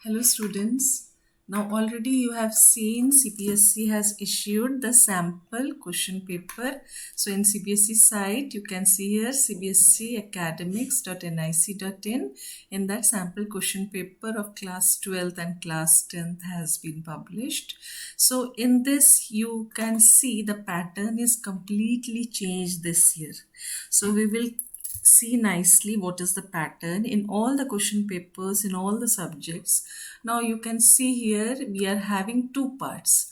Hello students. Now already you have seen CPSC has issued the sample question paper. So in CPSC site you can see here cbscacademics.nic.in. In that sample question paper of class 12th and class 10th has been published. So in this you can see the pattern is completely changed this year. So we will see nicely what is the pattern in all the question papers in all the subjects. Now you can see here we are having two parts.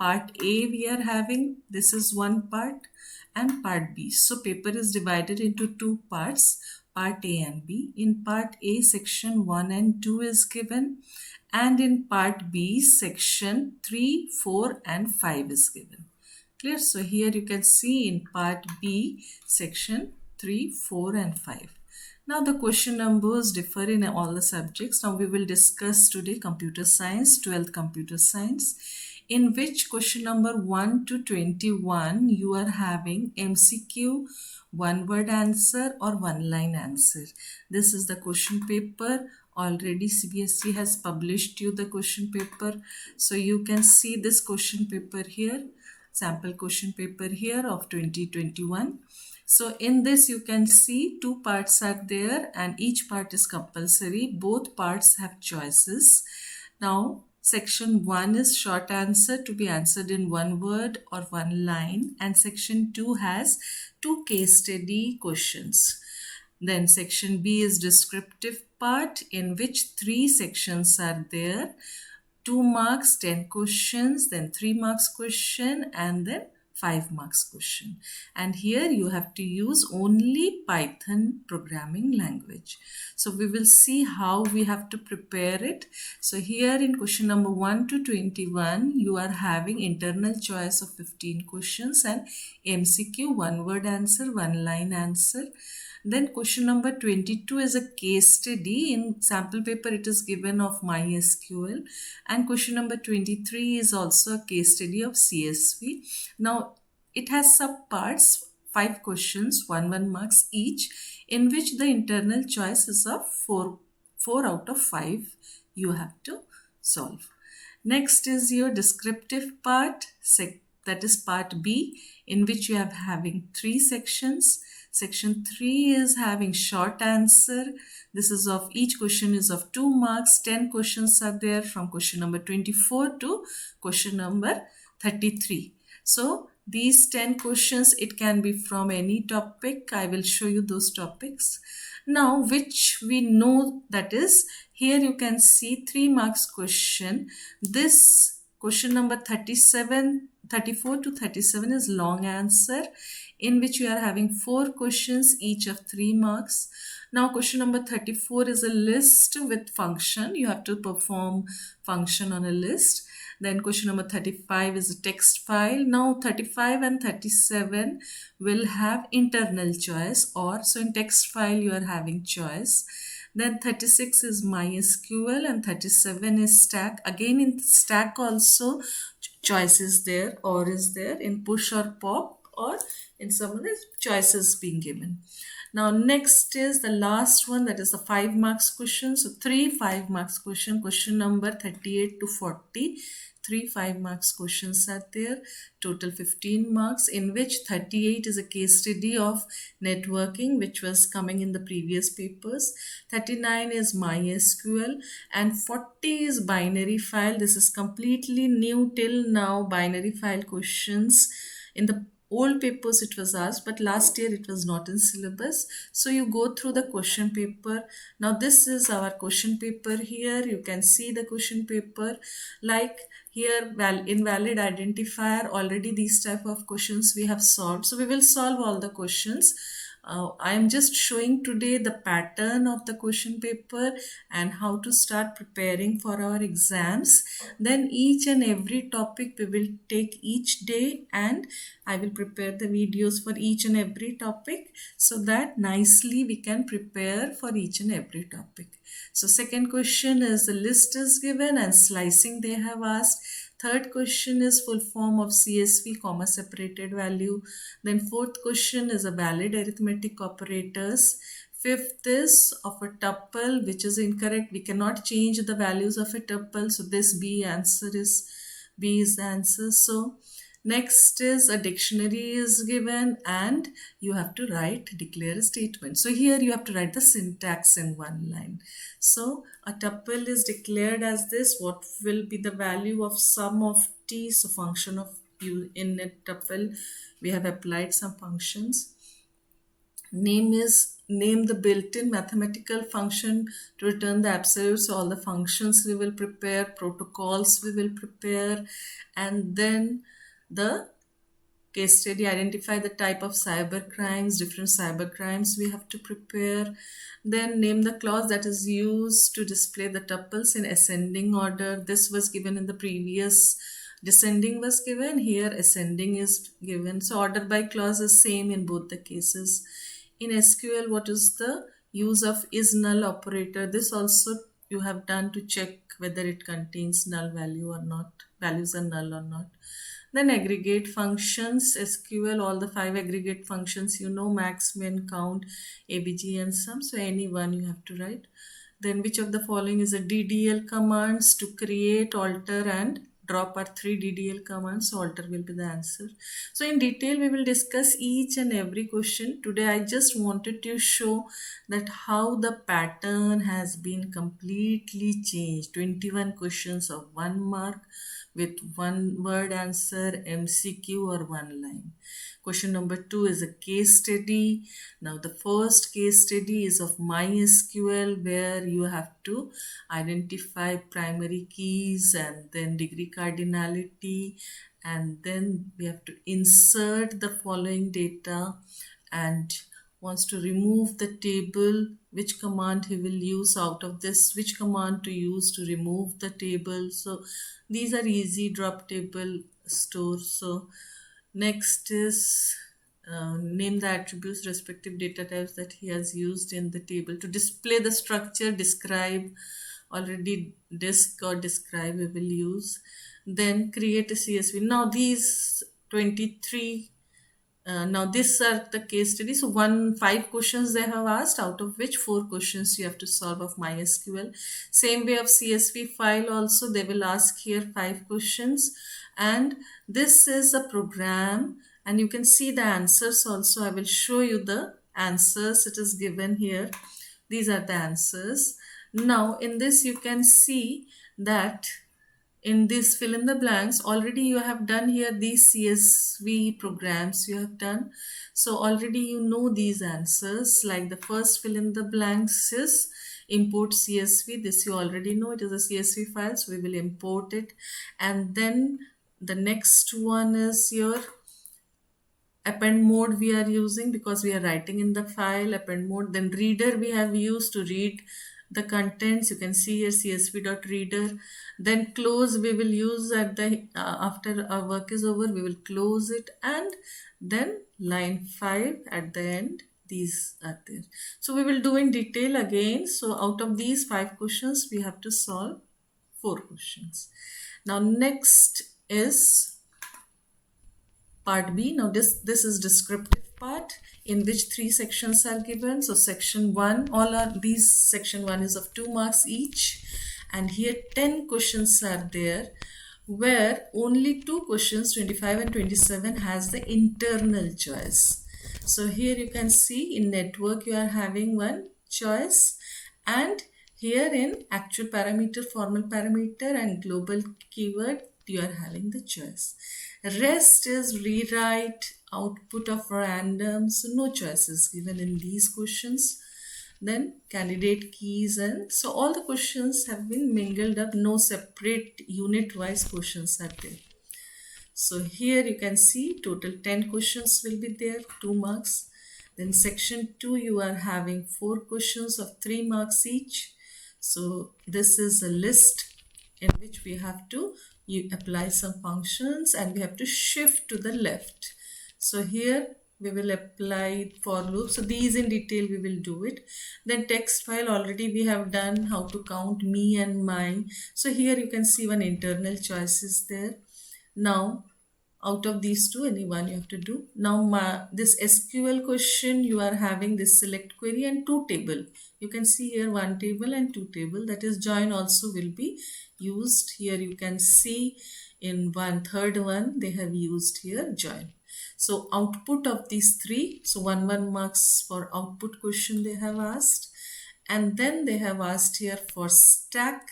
Part A we are having, this is one part, and part B. So paper is divided into two parts, part A and B. In part A section 1 and 2 is given, and in part B section 3, 4 and 5 is given. Clear? So here you can see in part B section 3, 4 and 5. Now the question numbers differ in all the subjects. Now we will discuss today computer science, 12th computer science, in which question number 1 to 21 you are having MCQ, one word answer or one line answer. This is the question paper. Already CBSE has published you the question paper. So you can see this question paper here, sample question paper here of 2021. So in this you can see two parts are there and each part is compulsory. Both parts have choices. Now section 1 is short answer to be answered in one word or one line, and section 2 has two case study questions. Then section B is descriptive part in which three sections are there. 2 marks, 10 questions, then 3 marks question, and then 5 marks question. And here you have to use only Python programming language. So we will see how we have to prepare it. So here in question number 1 to 21, you are having internal choice of 15 questions and MCQ, one word answer, one line answer. Then question number 22 is a case study. In sample paper it is given of MySQL, and question number 23 is also a case study of CSV. Now it has subparts, 5 questions, 1 marks each, in which the internal choice is of 4 out of 5 you have to solve. Next is your descriptive part, that is part B, in which you are having 3 sections. Section 3 is having short answer. This is of each question is of 2 marks. 10 questions are there from question number 24 to question number 33. So these 10 questions, it can be from any topic. I will show you those topics. Now, which we know, that is, here you can see 3 marks question. This question number 34 to 37 is long answer, in which you are having 4 questions, each of 3 marks. Now question number 34 is a list with function. You have to perform function on a list. Then question number 35 is a text file. Now 35 and 37 will have internal choice, or so in text file you are having choice. Then 36 is MySQL and 37 is stack. Again in stack also choice is there, or is there in push or pop, or in some of the choices being given. Now next is the last one, that is the 5 marks question. So 3 5 marks question, question number 38 to 40. 3 5 marks questions are there, total 15 marks, in which 38 is a case study of networking which was coming in the previous papers, 39 is MySQL, and 40 is binary file. This is completely new till now, binary file questions. In the old papers it was asked, but last year it was not in syllabus. So you go through the question paper. Now this is our question paper. Here you can see the question paper, like here invalid identifier. Already these type of questions we have solved, so we will solve all the questions. I am just showing today the pattern of the question paper and how to start preparing for our exams. Then each and every topic we will take each day, and I will prepare the videos for each and every topic so that nicely we can prepare for each and every topic. So second question is the list is given and slicing they have asked. Third question is full form of CSV, comma separated value. Then fourth question is a valid arithmetic operators. Fifth is of a tuple, which is incorrect. We cannot change the values of a tuple. So this B is the answer. So next is a dictionary is given and you have to declare a statement. So here you have to write the syntax in one line. So a tuple is declared as this. What will be the value of sum of t? So function of u in a tuple. We have applied some functions. Name the built-in mathematical function to return the absolute. So all the functions we will prepare, protocols we will prepare, and then the case study, identify the type of cyber crimes, different cyber crimes we have to prepare. Then name the clause that is used to display the tuples in ascending order. This was given in the previous. Descending was given, here ascending is given. So order by clause is same in both the cases. In SQL, what is the use of is null operator? This also you have done to check whether it contains null value or not, values are null or not. Then aggregate functions, SQL, all the 5 aggregate functions, max, min, count, ABG and sum. So any one you have to write. Then which of the following is a DDL commands? To create, alter and drop are 3 DDL commands. So alter will be the answer. So in detail we will discuss each and every question. Today I just wanted to show that how the pattern has been completely changed. 21 questions of 1 mark with 1 word answer, MCQ or 1 line. Question number 2 is a case study. Now the first case study is of MySQL, where you have to identify primary keys and then degree cardinality, and then we have to insert the following data, and wants to remove the table, which command he will use out of this, which command to use to remove the table. So these are easy, drop table, store. So next is name the attributes, respective data types that he has used in the table to display the structure. Describe, already disk or describe we will use. Then create a CSV. Now these 23 now these are the case studies. So 5 questions they have asked, out of which 4 questions you have to solve of MySQL. Same way of CSV file also, they will ask here 5 questions. And this is a program, and you can see the answers also. I will show you the answers. It is given here. These are the answers. Now in this you can see that in this fill in the blanks, already you have done here these CSV programs you have done. So already you know these answers. Like the first fill in the blanks is import CSV. This you already know, it is a CSV file, so we will import it. And then the next one is your append mode we are using, because we are writing in the file, append mode. Then reader we have used to read the contents. You can see here csv.reader. Then close we will use at the after our work is over, we will close it. And then line 5 at the end, these are there. So we will do in detail again. So out of these 5 questions we have to solve 4 questions. Now next is part B. Now this is descriptive part, in which 3 sections are given. So section 1, section 1 is of 2 marks each, and here 10 questions are there, where only 2 questions, 25 and 27, has the internal choice. So here you can see in network you are having 1 choice, and here in actual parameter, formal parameter and global keyword you are having the choice. Rest is rewrite, output of random, so no choices given in these questions. Then candidate keys, and so all the questions have been mingled up, no separate unit wise questions are there. So here you can see total 10 questions will be there, 2 marks. Then section 2 you are having 4 questions of 3 marks each. So this is a list in which we have to apply some functions, and we have to shift to the left. So here we will apply for loop. So these in detail we will do it. Then text file, already we have done how to count me and my. So here you can see 1 internal choice is there. Now Out of these two, any one you have to do. Now this SQL question, you are having this select query and two table. You can see here one table and two table, that is join also will be used. Here you can see in one third one they have used here join. So output of these three, so 1 marks for output question they have asked, and then they have asked here for stack,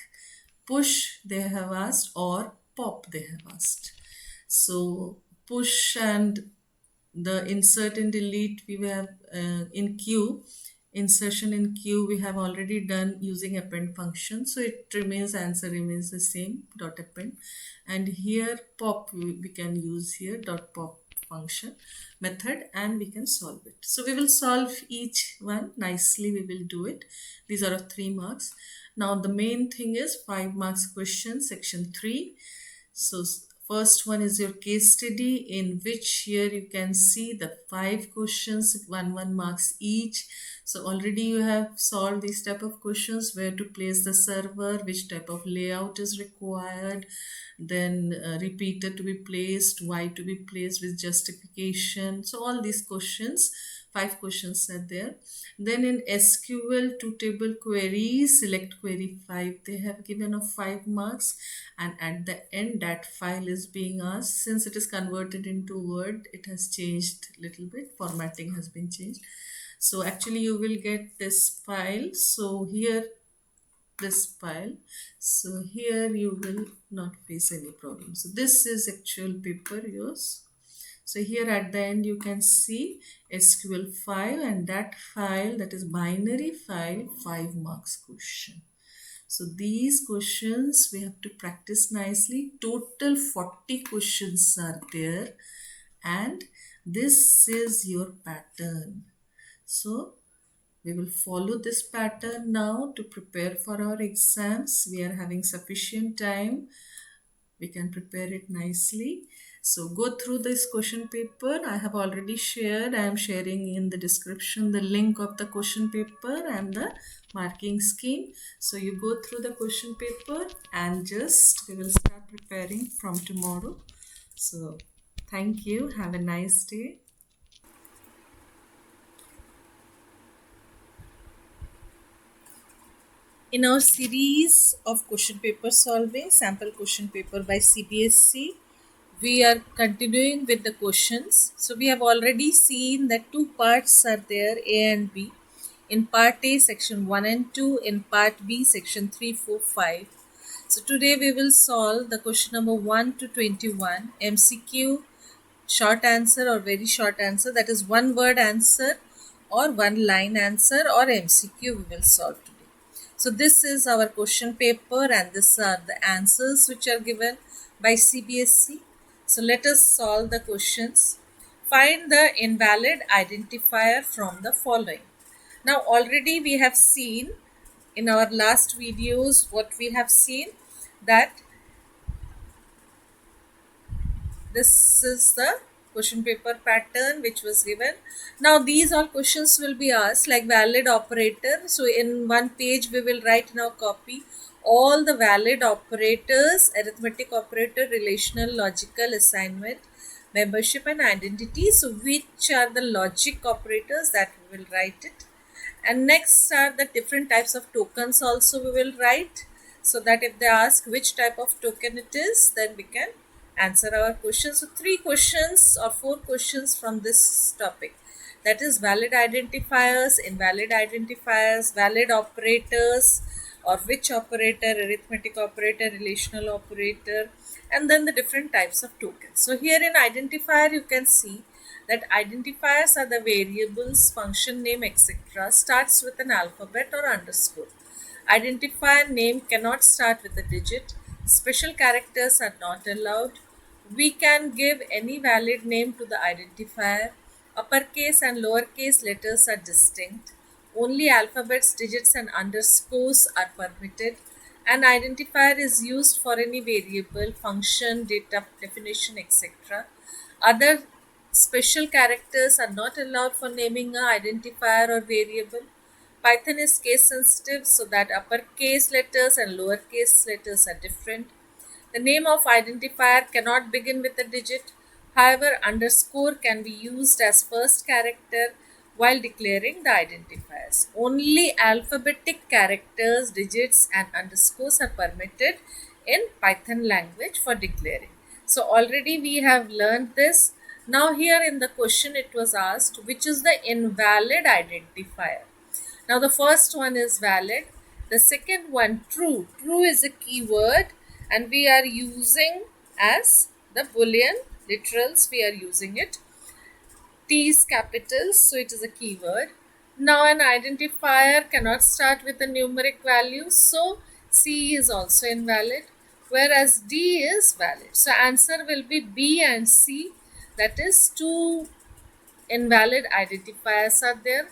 push they have asked, or pop they have asked. So push and the insert and delete we have in queue, insertion in queue we have already done using append function, so it remains, answer remains the same, dot append. And here pop we can use here dot pop function method, and we can solve it. So we will solve each one nicely, we will do it. These are of 3 marks. Now the main thing is 5 marks question, section 3. So first one is your case study, in which here you can see the 5 questions, 1 marks each. So already you have solved these type of questions, where to place the server, which type of layout is required, then repeater to be placed, why to be placed with justification. So all these questions, 5 questions are there. Then in SQL two table queries, select query 5, they have given of 5 marks, and at the end that file is being asked. Since it is converted into Word, it has changed little bit, formatting has been changed. So actually you will get this file. So here this file, so here you will not face any problem. So this is actual paper yours. So here at the end you can see SQL file, and that file, that is binary file, 5 marks question. So these questions we have to practice nicely. Total 40 questions are there, and this is your pattern. So we will follow this pattern now to prepare for our exams. We are having sufficient time. We can prepare it nicely. So go through this question paper. I have already shared. I am sharing in the description the link of the question paper and the marking scheme. So you go through the question paper, and just we will start preparing from tomorrow. So thank you. Have a nice day. In our series of question paper solving, sample question paper by CBSE, we are continuing with the questions. So we have already seen that 2 parts are there, A and B. In part A, section 1 and 2. In part B, section 3, 4, 5. So today we will solve the question number 1 to 21, MCQ, short answer or very short answer, that is 1 word answer or 1 line answer, or MCQ we will solve today. So this is our question paper, and these are the answers which are given by CBSE. So let us solve the questions. Find the invalid identifier from the following. Now already we have seen in our last videos what we have seen, that this is the question paper pattern which was given. Now these all questions will be asked like valid operator. So in one page we will write in our copy all the valid operators: arithmetic operator, relational, logical, assignment, membership, and identity. So which are the logic operators, that we will write it. And next are the different types of tokens also we will write, so that if they ask which type of token it is, then we can answer our question. So 3 questions or 4 questions from this topic, that is valid identifiers, invalid identifiers, valid operators or which operator, arithmetic operator, relational operator, and then the different types of tokens. So here in identifier you can see that identifiers are the variables, function name, etc. starts with an alphabet or underscore. Identifier name cannot start with a digit. Special characters are not allowed. We can give any valid name to the identifier. Uppercase and lowercase letters are distinct. Only alphabets, digits, and underscores are permitted. An identifier is used for any variable, function, data, definition, etc. Other special characters are not allowed for naming an identifier or variable. Python is case sensitive, so that uppercase letters and lowercase letters are different. The name of identifier cannot begin with a digit. However, underscore can be used as first character while declaring the identifiers. Only alphabetic characters, digits, and underscores are permitted in Python language for declaring. So already we have learned this. Now here in the question it was asked which is the invalid identifier. Now the first one is valid. The second one true. True is a keyword and we are using as the boolean literals, we are using it. T is capitals, so it is a keyword. Now an identifier cannot start with a numeric value, so C is also invalid, whereas D is valid. So answer will be B and C, that is two invalid identifiers are there.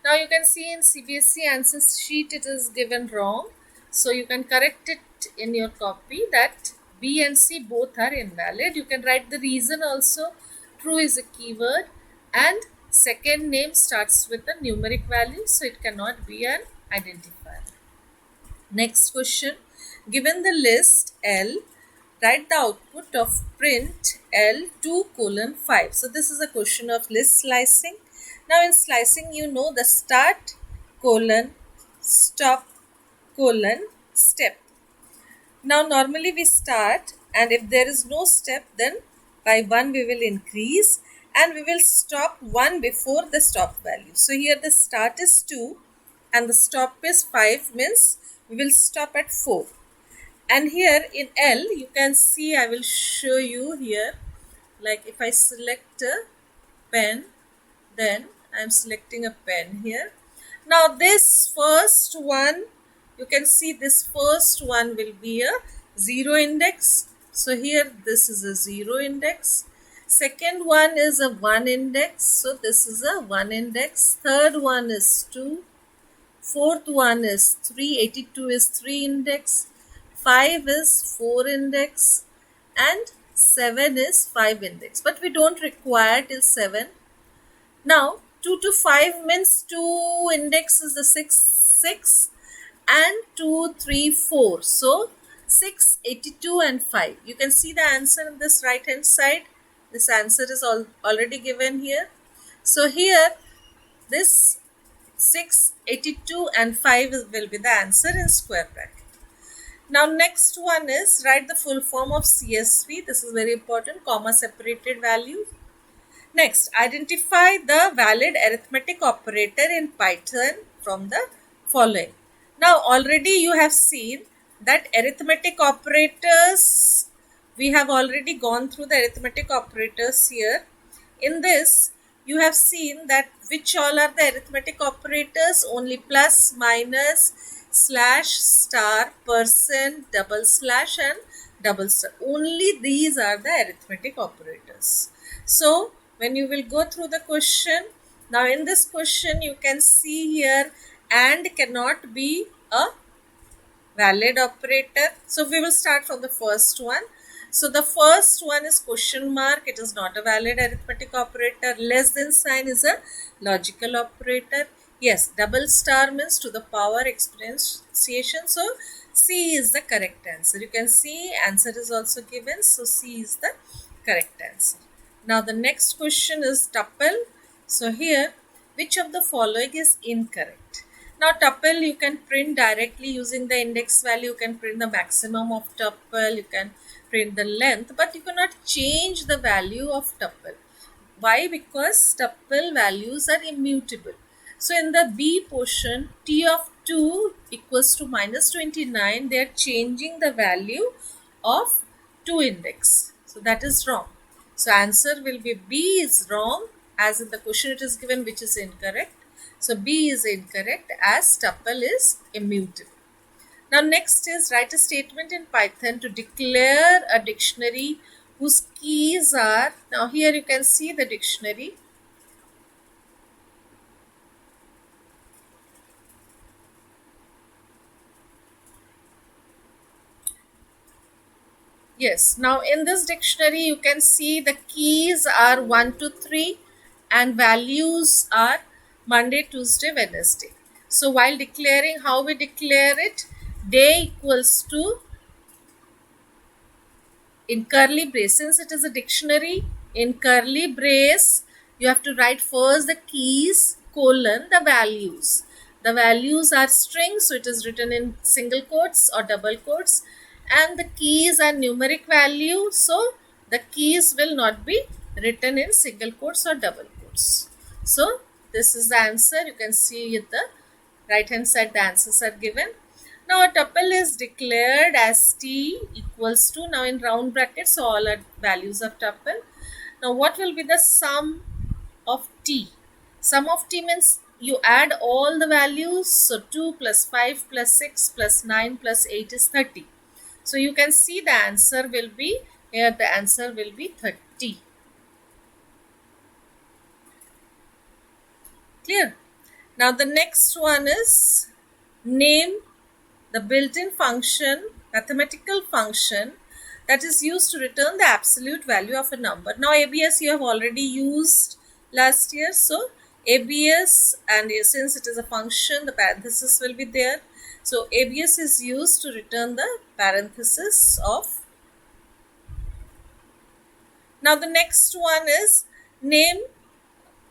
Now you can see in CBSE answer sheet it is given wrong. So you can correct it in your copy that B and C both are invalid. You can write the reason also. True is a keyword and second name starts with a numeric value, so it cannot be an identifier. Next question. Given the list L, write the output of print L2 colon 5. So this is a question of list slicing. Now in slicing you know the start colon stop colon step. Now normally we start and if there is no step then by 1 we will increase and we will stop 1 before the stop value. So here the start is 2 and the stop is 5 means we will stop at 4. And here in L you can see, I will show you here, like if I select a pen, then I am selecting a pen here. Now this first one, you can see this first one will be a 0 index. So here this is a 0 index. Second one is a 1 index. So this is a 1 index. Third one is 2. Fourth one is 3. 82 is 3 index. 5 is 4 index. And 7 is 5 index. But we don't require till 7. Now 2 to 5 means 2 index is the 6 and 2, 3, 4. So 6, 82 and 5. You can see the answer on this right hand side. This answer is already given here. So here this 6, 82 and 5 will be the answer in square bracket. Now next one is write the full form of CSV. This is very important, comma separated value. Next, identify the valid arithmetic operator in Python from the following. Now already you have seen that arithmetic operators, we have already gone through the arithmetic operators here. In this, you have seen that which all are the arithmetic operators, only plus, minus, slash, star, percent, double slash and double star. Only these are the arithmetic operators. So, when you will go through the question, now in this question you can see here and cannot be a valid operator. So we will start from the first one. So the first one is question mark. It is not a valid arithmetic operator. Less than sign is a logical operator. Yes, double star means to the power exponentiation. So C is the correct answer. You can see answer is also given. So C is the correct answer. Now the next question is tuple. So here, which of the following is incorrect? Now tuple you can print directly using the index value. You can print the maximum of tuple. You can print the length, but you cannot change the value of tuple. Why? Because tuple values are immutable. So in the B portion, T of 2 equals to minus 29. They are changing the value of 2 index. So that is wrong. So answer will be B is wrong, as in the question it is given which is incorrect. So B is incorrect as tuple is immutable. Now next is write a statement in Python to declare a dictionary whose keys are, now here you can see the dictionary. Yes, now in this dictionary you can see the keys are 1 to 3 and values are Monday, Tuesday, Wednesday. So while declaring, how we declare it? Day equals to, in curly braces, it is a dictionary. In curly brace, you have to write first the keys, colon, the values. The values are strings, so it is written in single quotes or double quotes. And the keys are numeric value, so the keys will not be written in single quotes or double quotes. So this is the answer. You can see at the right hand side the answers are given. Now a tuple is declared as t equals to, now in round brackets, so all are values of tuple. Now what will be the sum of t? Sum of t means you add all the values, so 2 plus 5 plus 6 plus 9 plus 8 is 30. So you can see the answer will be, here the answer will be 30. Clear? Now the next one is name the built-in function, mathematical function that is used to return the absolute value of a number. Now ABS you have already used last year, so ABS, and since it is a function, the parenthesis will be there. So ABS is used to return the parenthesis of. Now the next one is name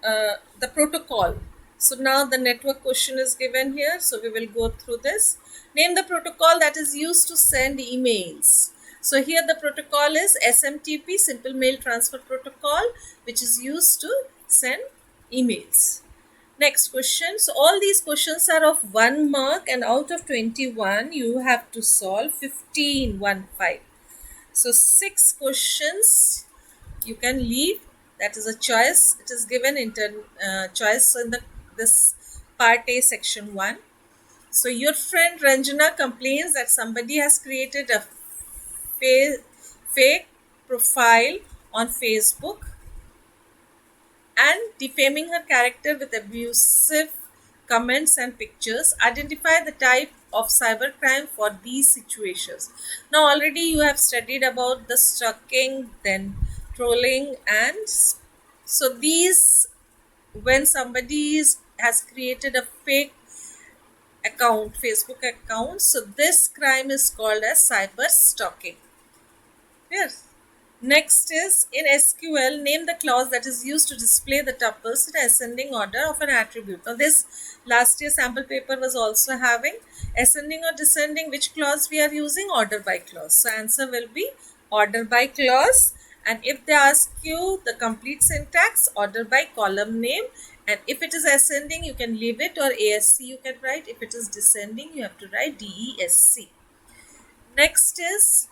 the protocol. So now the network question is given here, so we will go through this. Name the protocol that is used to send emails. So here the protocol is SMTP, Simple Mail Transfer Protocol, which is used to send emails. Next question. So all these questions are of 1 mark, and out of 21 you have to solve 15, 1, 5. So 6 questions you can leave, that is a choice. It is given in choice in this part A, section 1. So your friend Ranjana complains that somebody has created a fake profile on Facebook and defaming her character with abusive comments and pictures. Identify the type of cybercrime for these situations. Now already you have studied about the stalking, then trolling, and so these, when somebody has created a fake account, Facebook account, so this crime is called as cyber stalking. Yes. Next is, in SQL, name the clause that is used to display the tuples in ascending order of an attribute. Now this last year sample paper was also having ascending or descending. Which clause we are using? Order by clause. So answer will be order by clause. And if they ask you the complete syntax, order by column name. And if it is ascending, you can leave it, or ASC you can write. If it is descending, you have to write DESC. Next is,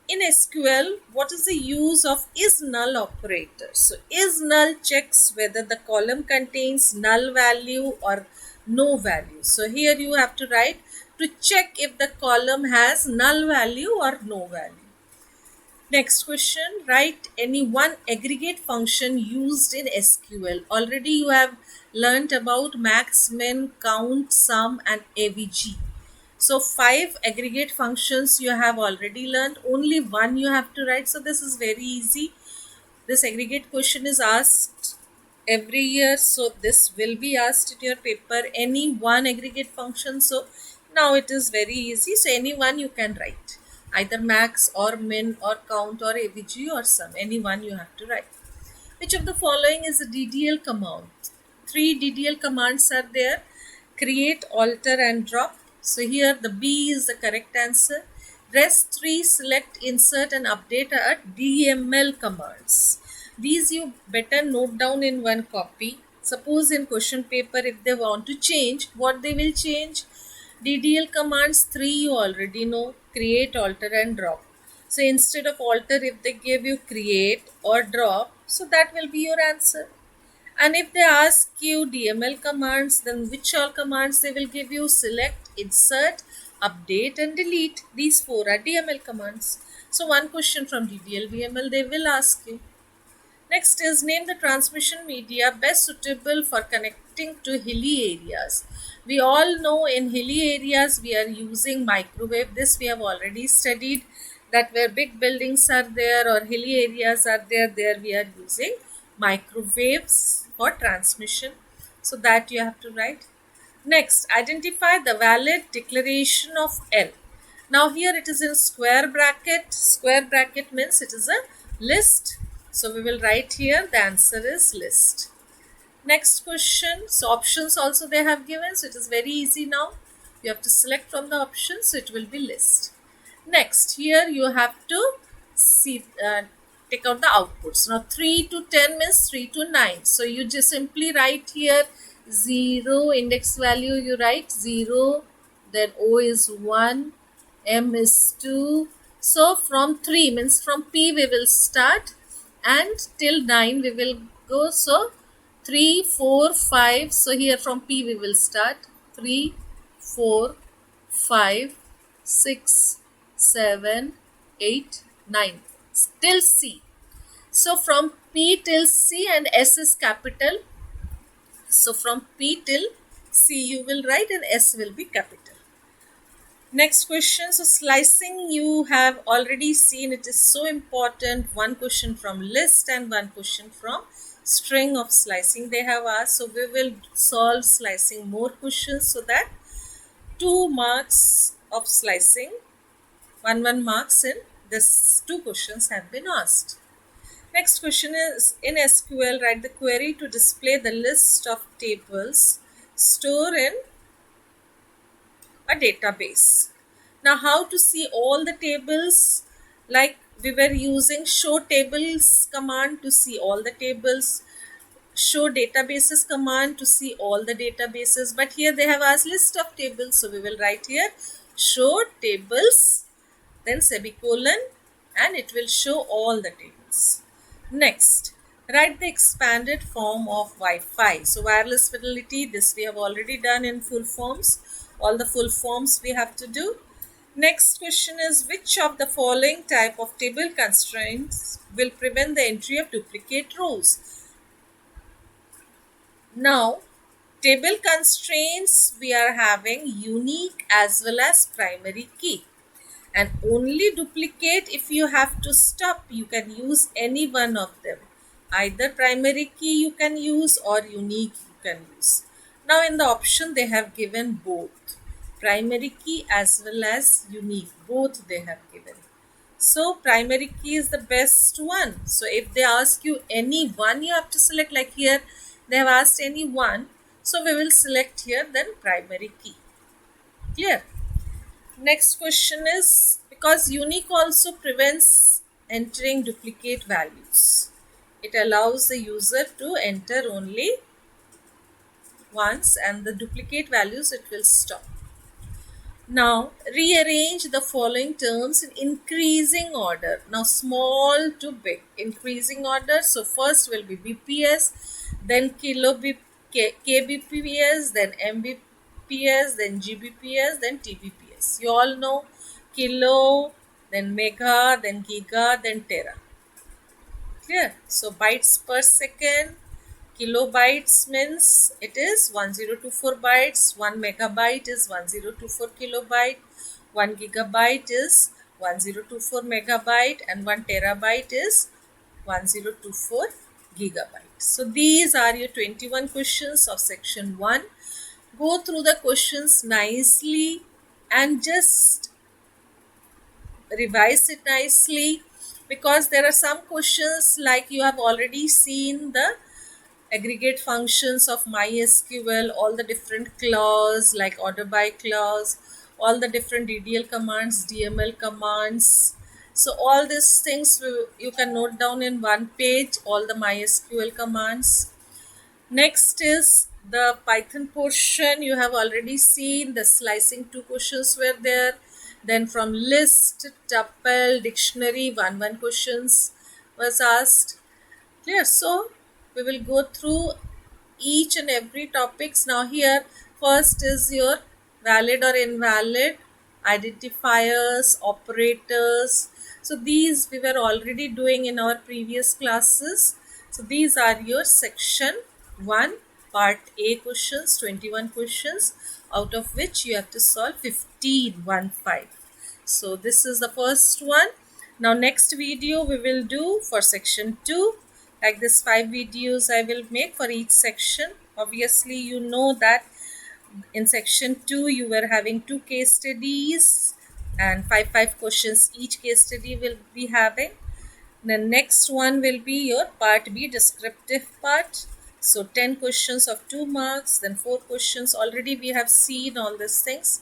in SQL, what is the use of is null operator? So is null checks whether the column contains null value or no value. So here you have to write to check if the column has null value or no value. Next question, write any one aggregate function used in SQL. Already you have learnt about max, min, count, sum, and AVG. So 5 aggregate functions you have already learned. Only one you have to write. So this is very easy. This aggregate question is asked every year. So this will be asked in your paper. Any one aggregate function. So now it is very easy. So any one you can write. Either max or min or count or AVG or sum. Any one you have to write. Which of the following is a DDL command? 3 DDL commands are there. Create, alter, and drop. So here the B is the correct answer. Rest 3, select, insert, and update are DML commands. These you better note down in one copy. Suppose in question paper, if they want to change, what they will change? DDL commands 3 you already know. Create, alter, and drop. So instead of alter, if they give you create or drop, so that will be your answer. And if they ask you DML commands, then which all commands they will give you? Select, insert, update, and delete. These 4 are DML commands. So one question from DDL DML they will ask you. Next is, name the transmission media best suitable for connecting to hilly areas. We all know in hilly areas we are using microwave. This we have already studied, that where big buildings are there or hilly areas are there we are using microwaves for transmission. So that you have to write. Next, identify the valid declaration of L. Now here it is in square bracket. Square bracket means it is a list. So we will write here the answer is list. Next question. So options also they have given. So it is very easy now. You have to select from the options. So it will be list. Next, here you have to see take out the outputs. Now 3 to 10 means 3 to 9. So you just simply write here 0 index value. You write 0. Then O is 1. M is 2. So from 3 means from P we will start, and till 9 we will go. So 3, 4, 5. So here from P we will start 3, 4, 5, 6, 7, 8, 9 till C. So from P till C, and S is capital. So from P till C you will write, and S will be capital. Next question. So slicing you have already seen, it is so important. One question from list and one question from string of slicing they have asked. So we will solve slicing more questions, so that 2 marks of slicing, 1 marks in this 2 questions have been asked. Next question is, in SQL write the query to display the list of tables stored in a database. Now how to see all the tables? Like we were using show tables command to see all the tables, show databases command to see all the databases, but here they have asked list of tables. So we will write here show tables, then semicolon, and it will show all the tables. Next, write the expanded form of Wi-Fi. So wireless fidelity, this we have already done in full forms. All the full forms we have to do. Next question is, which of the following type of table constraints will prevent the entry of duplicate rows? Now, table constraints we are having unique as well as primary key, and only duplicate if you have to stop. You can use any one of them. Either primary key you can use or unique you can use. Now in the option they have given both. Primary key as well as unique. Both they have given. So primary key is the best one. So if they ask you any one, you have to select. Like here they have asked any one. So we will select here then primary key. Clear? Next question is, because unique also prevents entering duplicate values. It allows the user to enter only once, and the duplicate values it will stop. Now rearrange the following terms in increasing order. Now small to big, increasing order. So first will be BPS, then KBPS, then MBPS, then GBPS, then TBPS. You all know kilo, then mega, then giga, then tera. Clear? So bytes per second, kilobytes means it is 1024 bytes, 1 megabyte is 1024 kilobyte, 1 gigabyte is 1024 megabyte, and 1 terabyte is 1024 gigabyte. So these are your 21 questions of section 1. Go through the questions nicely and just revise it nicely, because there are some questions like you have already seen the aggregate functions of MySQL, all the different clause like order by clause, all the different DDL commands, DML commands. So all these things you can note down in one page, all the MySQL commands. Next is the Python portion. You have already seen the slicing 2 questions were there. Then from list, tuple, dictionary, one questions was asked. Clear? So we will go through each and every topics. Now here first is your valid or invalid, identifiers, operators. So these we were already doing in our previous classes. So these are your section 1 part A questions, 21 questions, out of which you have to solve 15. So this is the first one. Now next video we will do for section 2. Like this 5 videos I will make for each section. Obviously you know that in section 2 you were having 2 case studies and 5 questions each case study will be having. The next one will be your part B, descriptive part. So 10 questions of 2 marks, then 4 questions. Already we have seen all these things.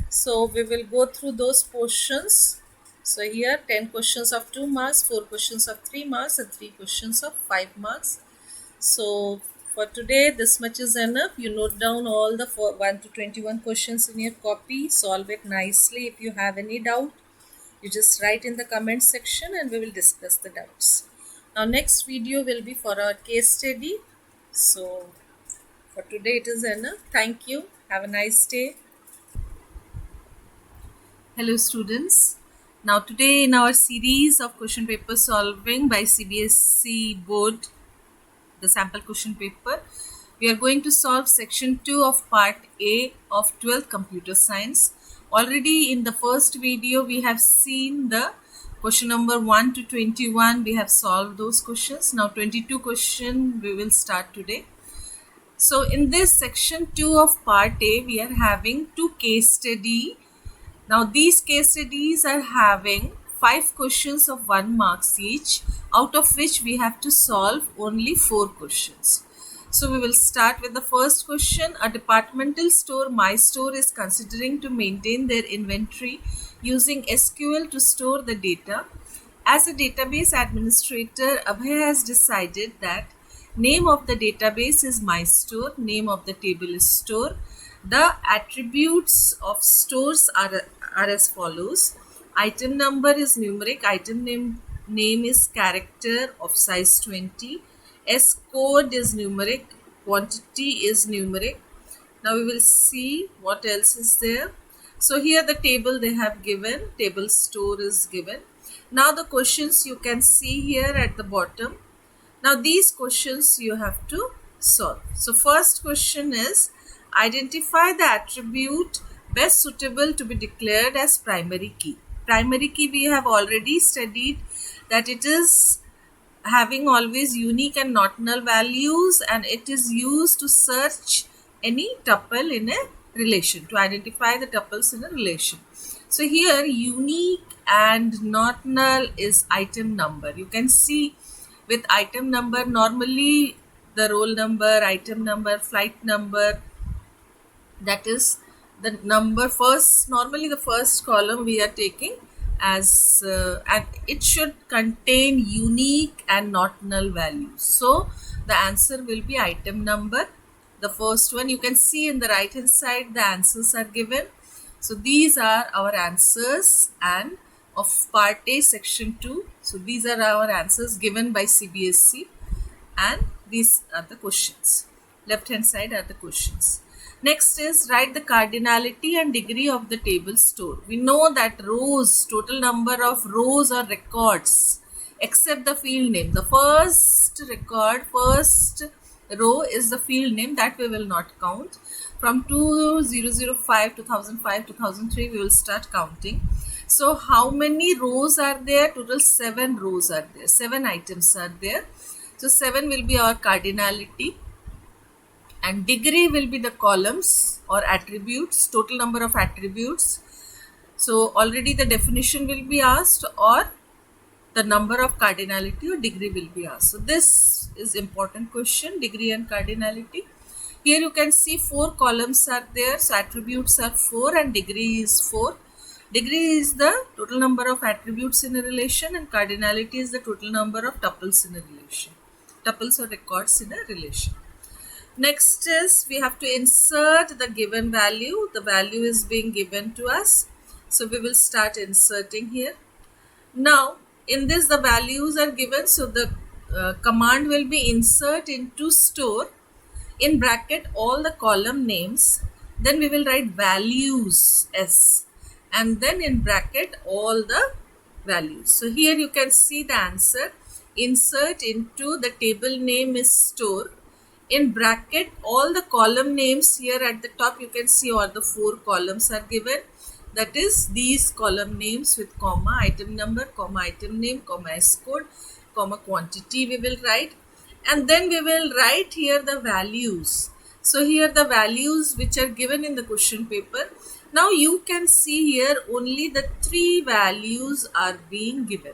So we will go through those portions. So here 10 questions of 2 marks, 4 questions of 3 marks, and 3 questions of 5 marks. So for today, this much is enough. You note down all the 1 to 21 questions in your copy. Solve it nicely. If you have any doubt, you just write in the comment section and we will discuss the doubts. Now next video will be for our case study. So for today it is enough. Thank you. Have a nice day. Hello students. Now today in our series of question paper solving by CBSE board, the sample question paper, we are going to solve section 2 of part A of 12th computer science. Already in the first video we have seen the question number 1 to 21. We have solved those questions. Now 22 question we will start today. So in this section 2 of part A, we are having 2 case study. Now these case studies are having 5 questions of 1 marks each, out of which we have to solve only 4 questions. So we will start with the first question. A departmental store, MyStore, is considering to maintain their inventory using SQL to store the data. As a database administrator, Abhay has decided that name of the database is MyStore, name of the table is store. The attributes of stores are as follows. Item number is numeric, item name is character of size 20, S code is numeric, quantity is numeric. Now we will see what else is there. So here the table they have given, table store is given. Now the questions you can see here at the bottom. Now these questions you have to solve. So first question is, identify the attribute best suitable to be declared as primary key. Primary key we have already studied that it is having always unique and not null values, and it is used to search any tuple in a relation, to identify the tuples in a relation. So here unique and not null is item number. You can see with item number normally the roll number, item number, flight number, that is the number first. Normally the first column we are taking as and it should contain unique and not null values. So the answer will be item number, the first one. You can see in the right hand side the answers are given. So these are our answers and of part A section 2. So these are our answers given by CBSE, and these are the questions. Left hand side are the questions. Next is write the cardinality and degree of the table store. We know that rows, total number of rows or records except the field name. The first record, first row is the field name, that we will not count. From 2005, 2005, 2003 we will start counting. So how many rows are there? Total 7 rows are there, 7 items are there. So 7 will be our cardinality, and degree will be the columns or attributes, total number of attributes. So already the definition will be asked, or the number of cardinality or degree will be asked. So this is important question, degree and cardinality. Here you can see 4 columns are there. So attributes are 4 and degree is 4. Degree is the total number of attributes in a relation, and cardinality is the total number of tuples in a relation. Tuples or records in a relation. Next is we have to insert the given value. The value is being given to us. So we will start inserting here. Now in this the values are given. So the command will be insert into store, in bracket all the column names. Then we will write values S, and then in bracket all the values. So here you can see the answer. Insert into the table name is store, in bracket all the column names. Here at the top you can see all the 4 columns are given, that is these column names with comma, item number, comma, item name, comma, S code, comma, quantity we will write, and then we will write here the values. So here the values which are given in the question paper. Now you can see here only the 3 values are being given.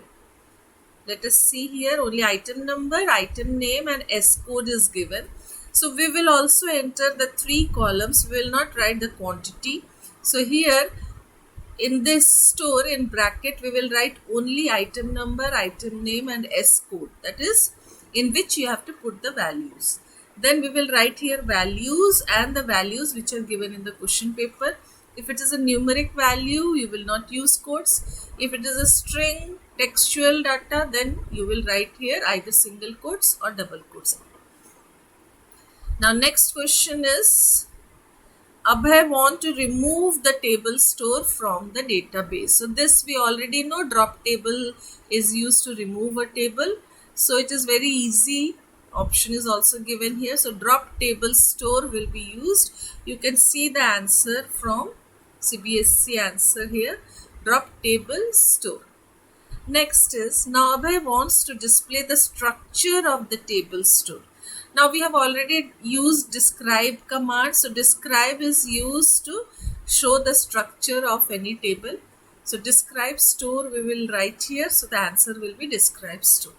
Let us see here, only item number, item name and S code is given. So we will also enter the 3 columns. We will not write the quantity. So here in this store, in bracket, we will write only item number, item name and S code, that is in which you have to put the values. Then we will write here values and the values which are given in the question paper. If it is a numeric value, you will not use quotes. If it is a string textual data, then you will write here either single quotes or double quotes. Now next question is, Abhay want to remove the table store from the database. So this we already know, drop table is used to remove a table. So it is very easy. Option is also given here. So drop table store will be used. You can see the answer from CBSE answer here. Drop table store. Next is, now Abhay wants to display the structure of the table store. Now we have already used describe command. So describe is used to show the structure of any table. So describe store we will write here. So the answer will be describe store.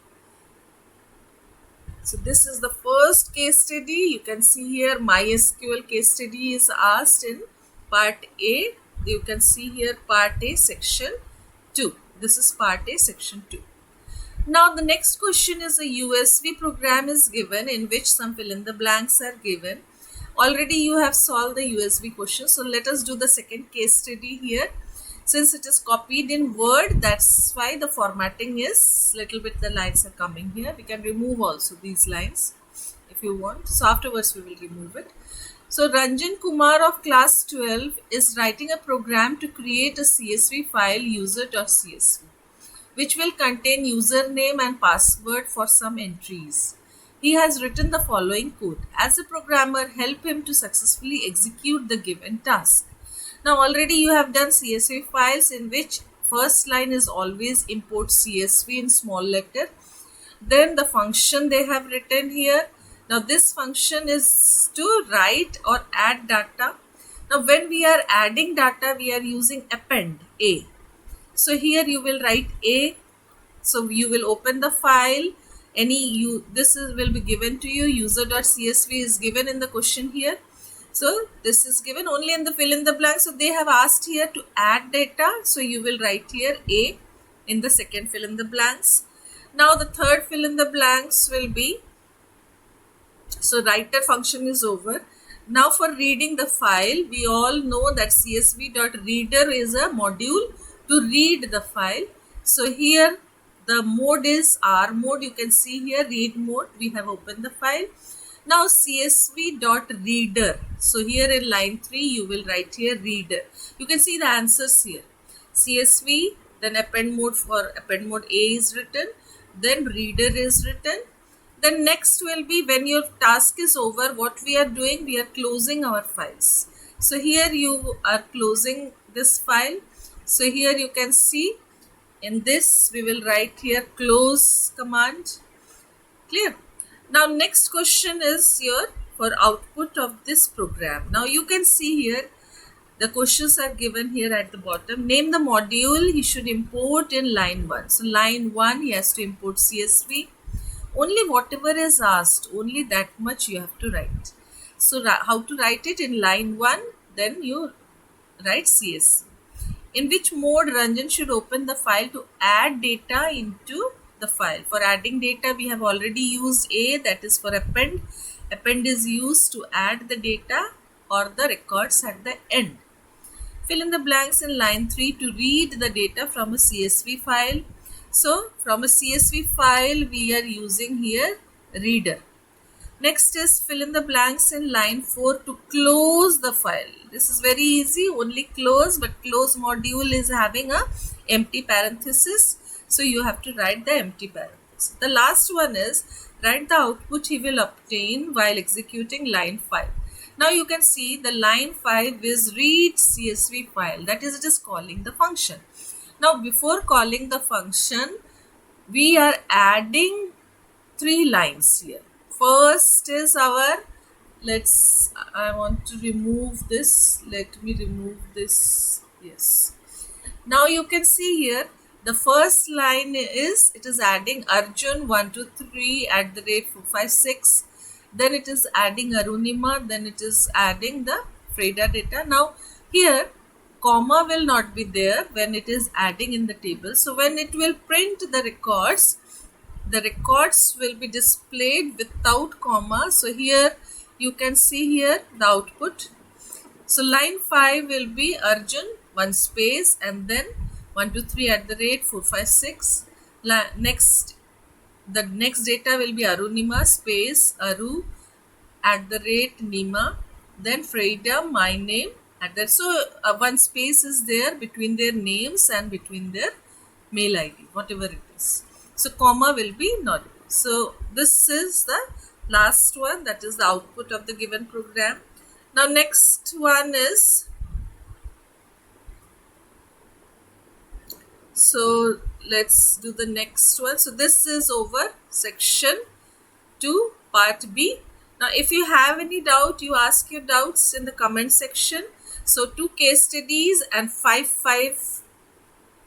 So this is the first case study. You can see here MySQL case study is asked in part A. You can see here part A section 2. This is part A section 2. Now the next question is a USV program is given in which some fill in the blanks are given. Already you have solved the USV question. So let us do the second case study here. Since it is copied in Word, that's why the formatting is little bit, the lines are coming here. We can remove also these lines if you want. So afterwards we will remove it. So Ranjan Kumar of class 12 is writing a program to create a CSV file user.csv, which will contain username and password for some entries. He has written the following code. As a programmer, help him to successfully execute the given task. Now already you have done CSV files in which first line is always import CSV in small letter. Then the function they have written here. Now this function is to write or add data. Now when we are adding data, we are using append A. So here you will write A. So you will open the file. Will be given to you. User.csv is given in the question here. So this is given only in the fill in the blank. So they have asked here to add data. So you will write here A in the second fill in the blanks. Now the third fill in the blanks will be, so writer function is over. Now for reading the file, we all know that csv.reader is a module to read the file. So here the mode is R mode. You can see here read mode. We have opened the file. Now csv.reader. So here in line 3 you will write here reader. You can see the answers here. CSV, then append mode, for append mode A is written, then reader is written. Then next will be, when your task is over, what we are doing, we are closing our files. So here you are closing this file. So here you can see in this we will write here close command. Clear? Now next question is here for output of this program. Now you can see here the questions are given here at the bottom. Name the module he should import in line 1. So line 1 he has to import CSV. Only whatever is asked, only that much you have to write. So how to write it in line 1? Then you write CSV. In which mode Ranjan should open the file to add data into the file. For adding data we have already used A, that is for append. Append is used to add the data or the records at the end. Fill in the blanks in line 3 to read the data from a CSV file. So from a CSV file we are using here reader. Next is fill in the blanks in line 4 to close the file. This is very easy, only close, but close module is having a empty parenthesis. So you have to write the empty parenthesis. The last one is write the output he will obtain while executing line 5. Now you can see the line 5 is read CSV file. That is, it is calling the function. Now before calling the function, we are adding 3 lines here. First is our, I want to remove this. Let me remove this. Yes. Now you can see here The first line is, it is adding Arjun 1 2 3 at the rate 4 5 6. Then it is adding Arunima. Then it is adding the Freda data. Now here comma will not be there when it is adding in the table. So when it will print the records will be displayed without comma. So here you can see here the output. So line 5 will be Arjun, one space, and then 1 2 3 at the rate 4 5 6. Next, the next data will be Arunima space Aru at the rate Nima, then Freda, my name at that. So one space is there between their names and between their mail ID, whatever it is. So comma will be not. So this is the last one, that is the output of the given program. Now next one is, so let's do the next one. So this is over section 2 part B. Now if you have any doubt, you ask your doubts in the comment section. So 2 case studies and 5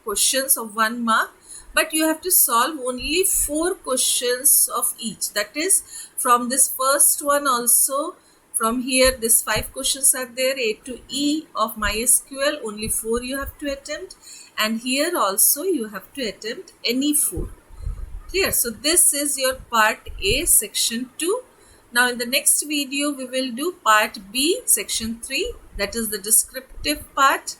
questions of 1 mark, but you have to solve only 4 questions of each. That is, from this first one also, from here this 5 questions are there, A to E of MySQL, only 4 you have to attempt, and here also you have to attempt any 4. Clear? So this is your part A, section 2. Now in the next video we will do part B, section 3, that is the descriptive part,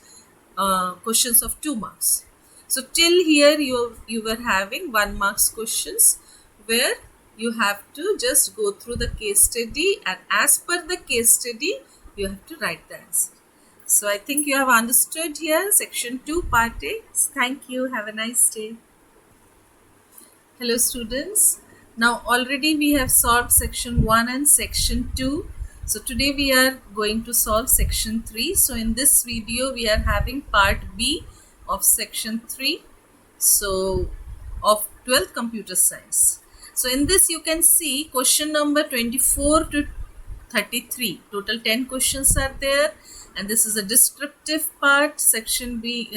questions of 2 marks. So till here you were having 1 marks questions where you have to just go through the case study, and as per the case study you have to write the answer. So I think you have understood here section 2 part A. Thank you. Have a nice day. Hello students. Now already we have solved section 1 and section 2. So today we are going to solve section 3. So in this video we are having part B of section 3, so of 12th computer science. So in this you can see question number 24 to 33, total 10 questions are there, and this is a descriptive part. Section B,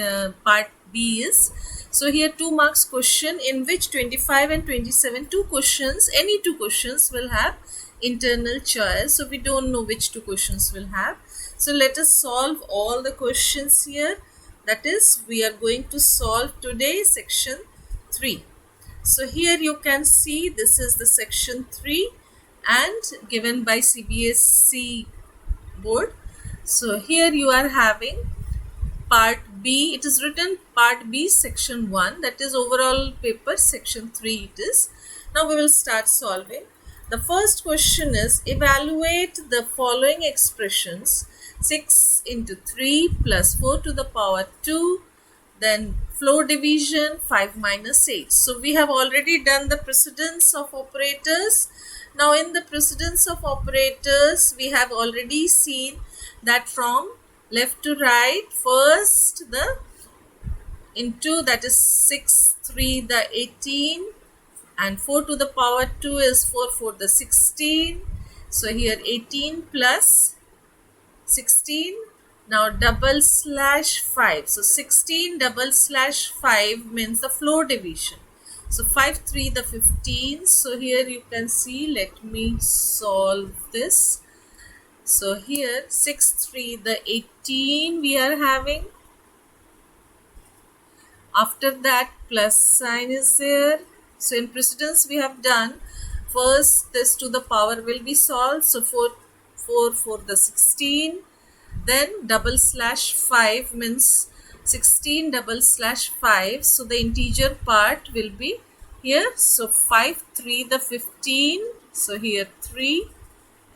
part B is, so here 2 marks question, in which 25 and 27, 2 questions, any 2 questions will have internal choice. So we don't know which 2 questions will have. So let us solve all the questions here. That is, we are going to solve today section 3. So here you can see this is the section 3 and given by CBSE board. So here you are having part B. It is written part B section 1, that is overall paper section 3 it is. Now we will start solving. The first question is, evaluate the following expressions: 6 into 3 plus 4 to the power 2, then floor division 5 minus 8. So we have already done the precedence of operators. Now in the precedence of operators we have already seen that from left to right, first the into, that is 6 3 the 18, and 4 to the power 2 is 4 4 the 16. So here 18 plus 16. Now double slash 5. So 16 double slash 5 means the floor division. So 5 3 the 15. So here you can see, let me solve this. So here 6 3 the 18 we are having. After that plus sign is there. So in precedence we have done, first this to the power will be solved. So 4 4 the 16. Then double slash 5 means 16 double slash 5. So the integer part will be here. So 5 3 the 15. So here 3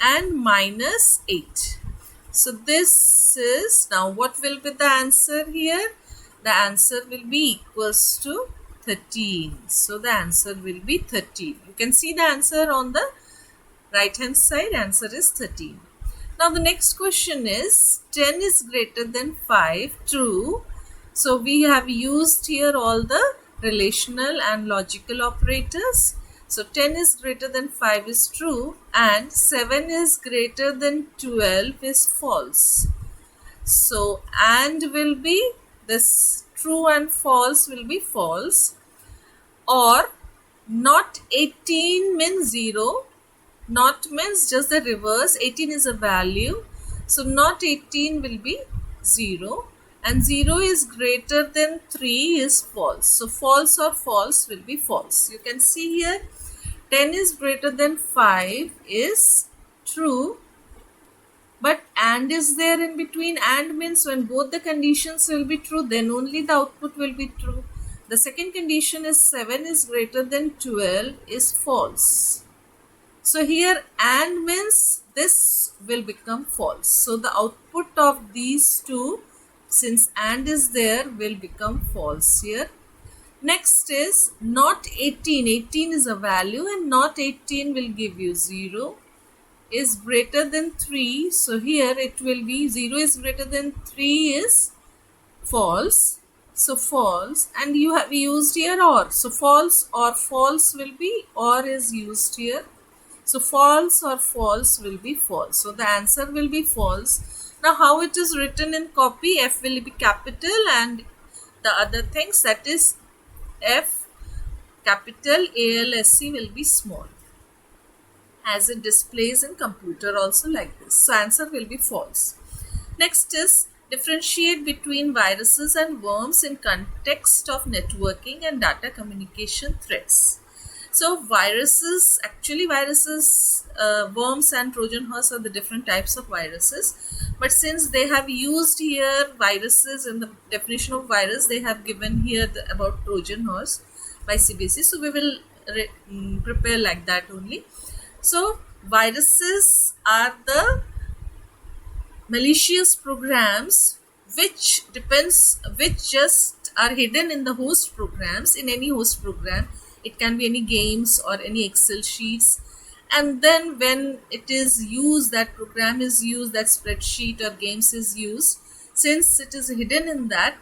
and minus 8. So this is, now what will be the answer here? The answer will be equals to 13. So the answer will be 13. You can see the answer on the right hand side. Answer is 13. Now the next question is, 10 is greater than 5, true. So we have used here all the relational and logical operators. So 10 is greater than 5 is true, and 7 is greater than 12 is false. So and will be this true and false will be false, or not 18 means 0, not means just the reverse. 18 is a value, so not 18 will be 0, and 0 is greater than 3 is false. So false or false will be false. You can see here 10 is greater than 5 is true, but and is there in between. And means when both the conditions will be true, then only the output will be true. The second condition is 7 is greater than 12 is false. So here and means this will become false. So the output of these two, since and is there, will become false here. Next is not 18. 18 is a value and not 18 will give you 0 is greater than 3. So here it will be 0 is greater than 3 is false. So false, and you have used here or. So false or false will be, or is used here. So false or false will be false. So the answer will be false. Now how it is written in copy, F will be capital and the other things, that is F capital, ALSC will be small, as it displays in computer also like this. So answer will be false. Next is differentiate between viruses and worms in context of networking and data communication threats. So viruses, actually viruses, worms and Trojan horse are the different types of viruses. But since they have used here viruses in the definition of virus, they have given here about Trojan horse by CBSE. So we will prepare like that only. So viruses are the malicious programs which just are hidden in the host programs. In any host program, it can be any games or any Excel sheets, and then when it is used, that program is used, that spreadsheet or games is used, since it is hidden in that,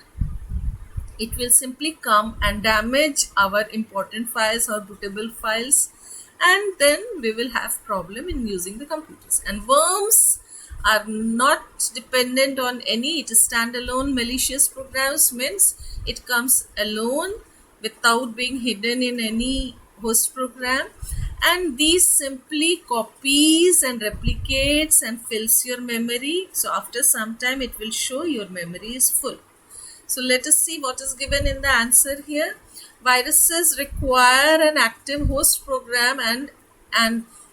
it will simply come and damage our important files or bootable files, and then we will have problem in using the computers. And worms are not dependent on any, it is standalone malicious programs, means it comes alone without being hidden in any host program, and these simply copies and replicates and fills your memory. So after some time it will show your memory is full. So let us see what is given in the answer here. Viruses require an active host program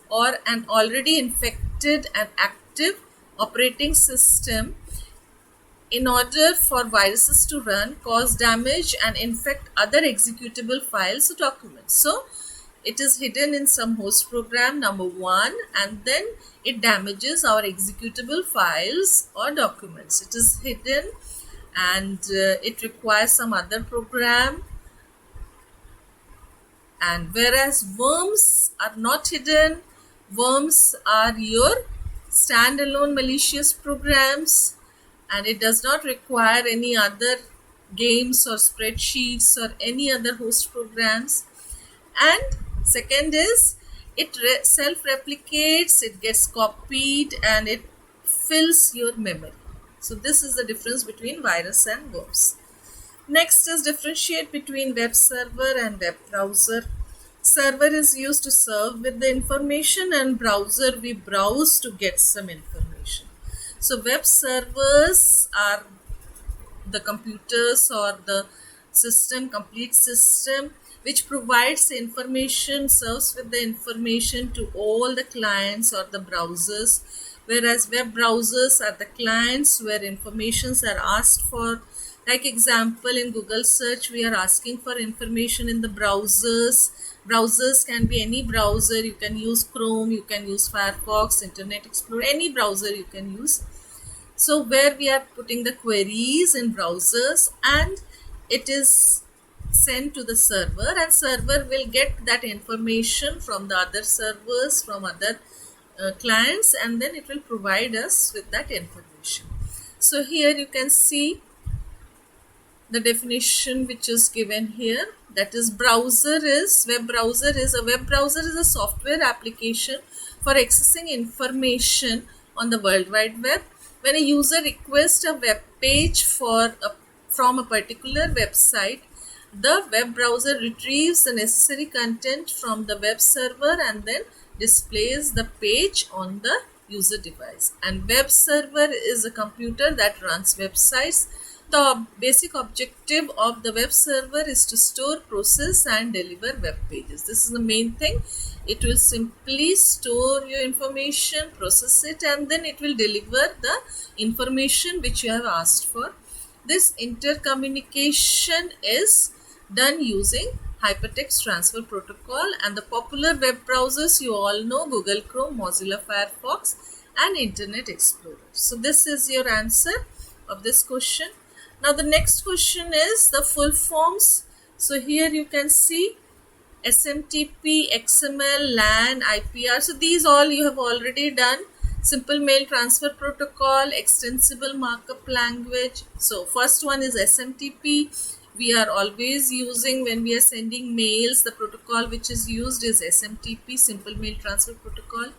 or an already infected and active operating system in order for viruses to run, cause damage and infect other executable files or documents. So it is hidden in some host program, number one, and then it damages our executable files or documents. It is hidden and it requires some other program. And whereas worms are not hidden, worms are your standalone malicious programs, and it does not require any other games or spreadsheets or any other host programs. And second is it self-replicates, it gets copied, and it fills your memory. So this is the difference between virus and worms. Next is differentiate between web server and web browser. Server is used to serve with the information, and browser we browse to get some information. So web servers are the computers or the system, complete system, which provides the information, serves with the information to all the clients or the browsers, whereas web browsers are the clients where informations are asked for. Like example, in Google search, we are asking for information in the browsers. Browsers can be any browser. You can use Chrome, you can use Firefox, Internet Explorer, any browser you can use. So where we are putting the queries in browsers, and it is sent to the server, and server will get that information from the other servers, from other clients, and then it will provide us with that information. So here you can see the definition which is given here, that is web browser is a software application for accessing information on the World Wide Web. When a user requests a web page for from a particular website, the web browser retrieves the necessary content from the web server and then displays the page on the user device. And web server is a computer that runs websites. The basic objective of the web server is to store, process and deliver web pages. This is the main thing. It will simply store your information, process it, and then it will deliver the information which you have asked for. This intercommunication is done using Hypertext Transfer Protocol, and the popular web browsers you all know: Google Chrome, Mozilla Firefox and Internet Explorer. So this is your answer of this question. Now the next question is the full forms. So here you can see SMTP, XML, LAN, IPR. So these all you have already done. Simple Mail Transfer Protocol, Extensible Markup Language. So first one is SMTP. We are always using when we are sending mails. The protocol which is used is SMTP, Simple Mail Transfer Protocol.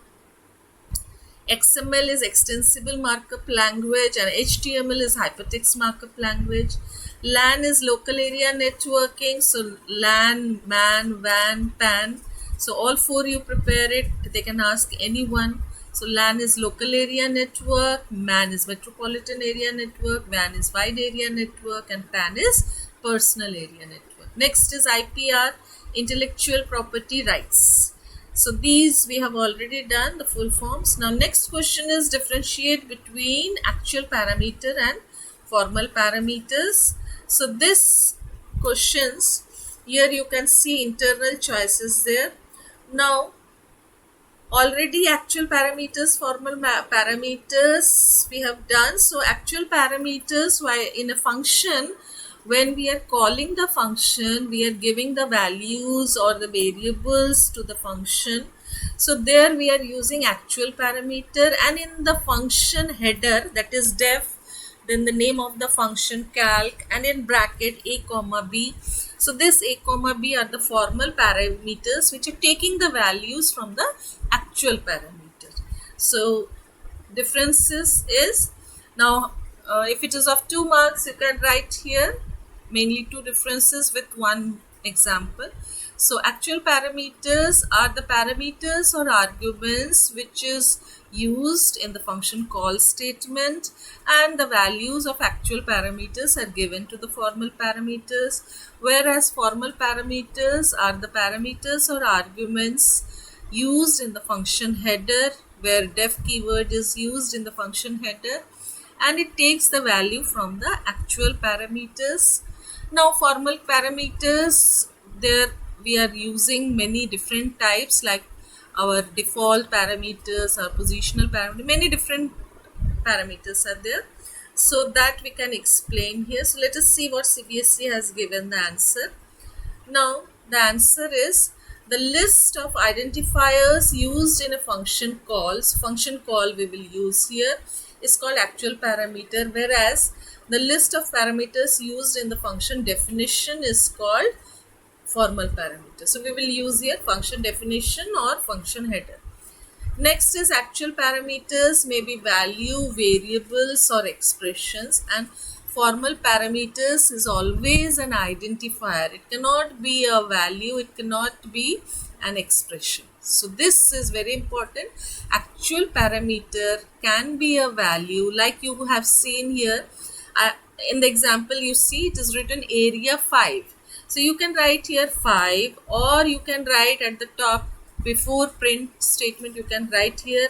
XML is Extensible Markup Language and HTML is Hypertext Markup Language. LAN is Local Area Networking. So LAN, MAN, WAN, PAN. So all four you prepare it. They can ask anyone. So LAN is Local Area Network, MAN is Metropolitan Area Network, WAN is Wide Area Network and PAN is Personal Area Network. Next is IPR, Intellectual Property Rights. So these we have already done, the full forms. Now next question is differentiate between actual parameter and formal parameters. So this questions, here you can see internal choices there. Now already actual parameters, formal parameters we have done. So actual parameters, why in a function, when we are calling the function, we are giving the values or the variables to the function. So there we are using actual parameter, and in the function header, that is def, then the name of the function calc, and in bracket a comma b. So this a comma b are the formal parameters which are taking the values from the actual parameter. So differences is, now if it is of 2 marks, you can write here mainly 2 differences with 1 example. So actual parameters are the parameters or arguments which is used in the function call statement, and the values of actual parameters are given to the formal parameters, whereas formal parameters are the parameters or arguments used in the function header, where def keyword is used in the function header and it takes the value from the actual parameters. Now formal parameters, there we are using many different types, like our default parameters, our positional parameters, many different parameters are there. So that we can explain here. So let us see what CBSE has given the answer. Now the answer is the list of identifiers used in a function calls. Function call we will use here is called actual parameter, whereas the list of parameters used in the function definition is called formal parameter. So we will use here function definition or function header. Next is actual parameters may be value, variables or expressions, and formal parameters is always an identifier. It cannot be a value, it cannot be an expression. So this is very important. Actual parameter can be a value, like you have seen here. In the example you see it is written area 5. So you can write here 5, or you can write at the top before print statement, you can write here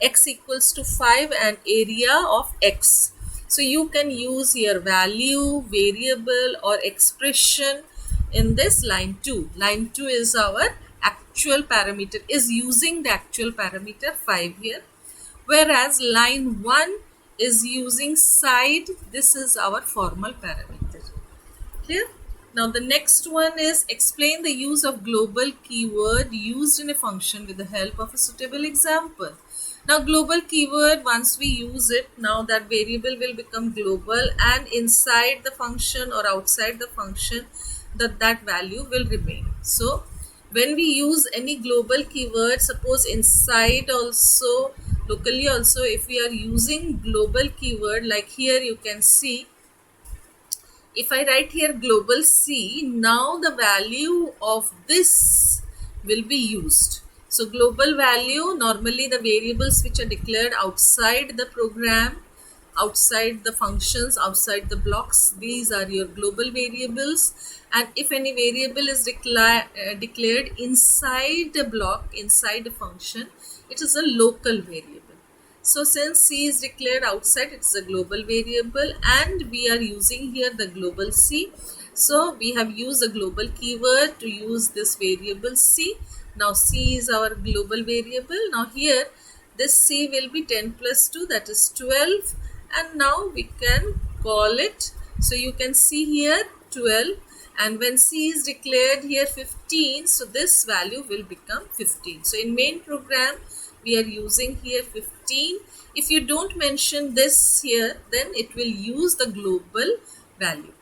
x equals to 5 and area of x. So you can use here value, variable or expression in this line 2. Line 2 is our actual parameter, is using the actual parameter 5 here, whereas line 1 is using side. This is our formal parameter. Clear? Now the next one is explain the use of global keyword used in a function with the help of a suitable example. Now global keyword, once we use it, now that variable will become global, and inside the function or outside the function that value will remain. So when we use any global keyword, suppose inside also, locally also, if we are using global keyword, like here you can see if I write here global C, now the value of this will be used. So global value, normally the variables which are declared outside the program, outside the functions, outside the blocks, these are your global variables. And if any variable is declared inside the block, inside the function, it is a local variable. So since C is declared outside, it's a global variable, and we are using here the global C. So we have used a global keyword to use this variable C. Now C is our global variable. Now here this C will be 10 plus 2, that is 12, and now we can call it. So you can see here 12, and when C is declared here 15, so this value will become 15. So in main program we are using here 15. If you don't mention this here, then it will use the global value.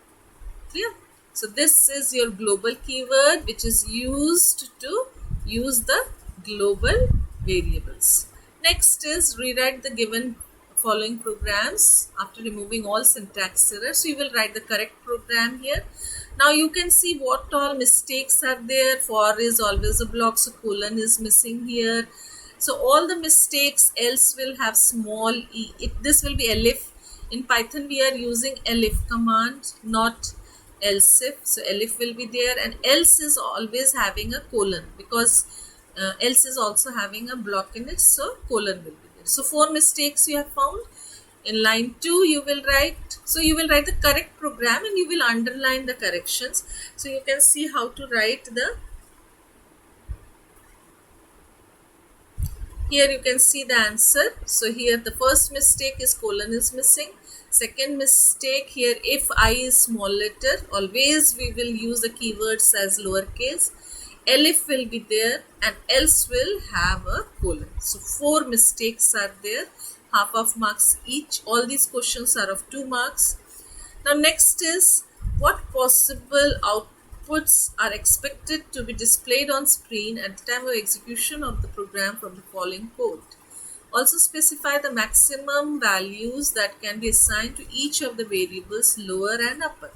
Clear? So this is your global keyword which is used to use the global variables. Next is rewrite the given following programs after removing all syntax errors. So you will write the correct program here. Now you can see what all mistakes are there. For is always a block, so colon is missing here. So all the mistakes else will have small e. This will be elif. In Python we are using elif command, not else if. So elif will be there, and else is always having a colon because else is also having a block in it, so colon will be there. So 4 mistakes you have found. In line 2 you will write, so you will write the correct program and you will underline the corrections. So you can see how to write the, here you can see the answer. So here the first mistake is colon is missing. Second mistake here, if I is small letter, always we will use the keywords as lowercase. Elif will be there and else will have a colon. So 4 mistakes are there, half of marks each. All these questions are of 2 marks. Now next is what possible outputs are expected to be displayed on screen at the time of execution of the program from the following code. Also specify the maximum values that can be assigned to each of the variables lower and upper.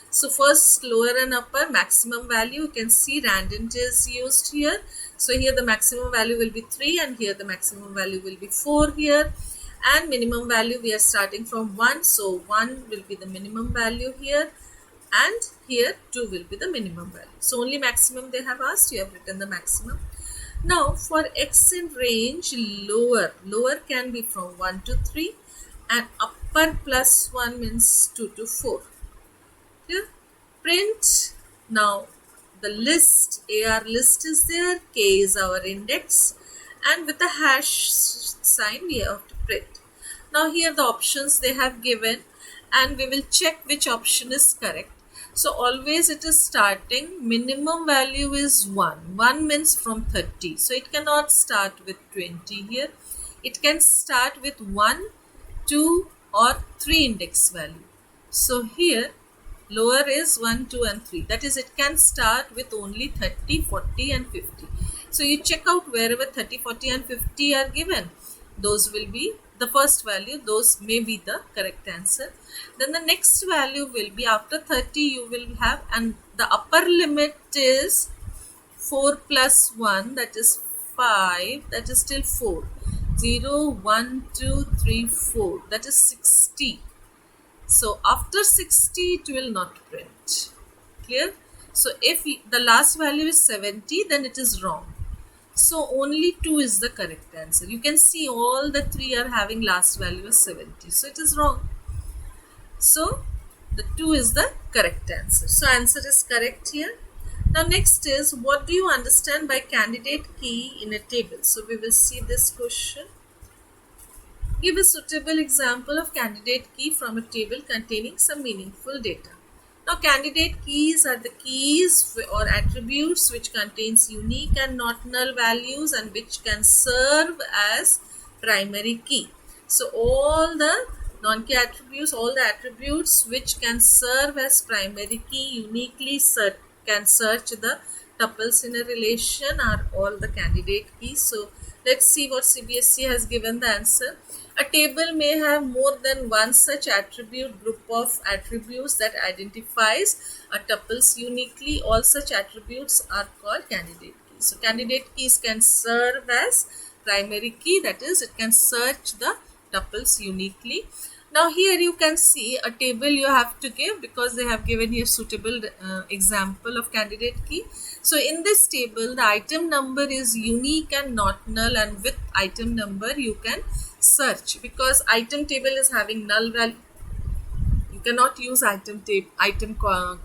So first lower and upper maximum value, you can see randint is used here. So here the maximum value will be 3 and here the maximum value will be 4 here. And minimum value we are starting from 1. So 1 will be the minimum value here and here 2 will be the minimum value. So only maximum they have asked, you have written the maximum. Now for x in range, lower can be from 1 to 3 and upper plus 1 means 2 to 4. Here, print. Now the list, AR list is there, K is our index, and with a hash sign we have to print. Now here the options they have given and we will check which option is correct. So always it is starting, minimum value is 1. 1 means from 30. So it cannot start with 20 here. It can start with 1, 2 or 3 index value. So here lower is 1, 2 and 3. That is, it can start with only 30, 40 and 50. So you check out wherever 30, 40 and 50 are given. Those will be the first value, those may be the correct answer. Then the next value will be after 30 you will have, and the upper limit is 4 plus 1, that is 5, that is still 4. 0, 1, 2, 3, 4, that is 60. So after 60 it will not print. Clear? So if the last value is 70, then it is wrong. So only 2 is the correct answer. You can see all the 3 are having last value as 70. So it is wrong. So the 2 is the correct answer. So answer is correct here. Now next is, what do you understand by candidate key in a table? So we will see this question. Give a suitable example of candidate key from a table containing some meaningful data. Now candidate keys are the keys or attributes which contains unique and not null values and which can serve as primary key. So all the non-key attributes, all the attributes which can serve as primary key uniquely can search the tuples in a relation are all the candidate keys. So let's see what CBSE has given the answer. A table may have more than one such attribute group of attributes that identifies a tuples uniquely. All such attributes are called candidate keys. So candidate keys can serve as primary key, that is it can search the tuples uniquely. Now here you can see a table you have to give, because they have given you a suitable example of candidate key. So in this table the item number is unique and not null, and with item number you can search, because item table is having null value. You cannot use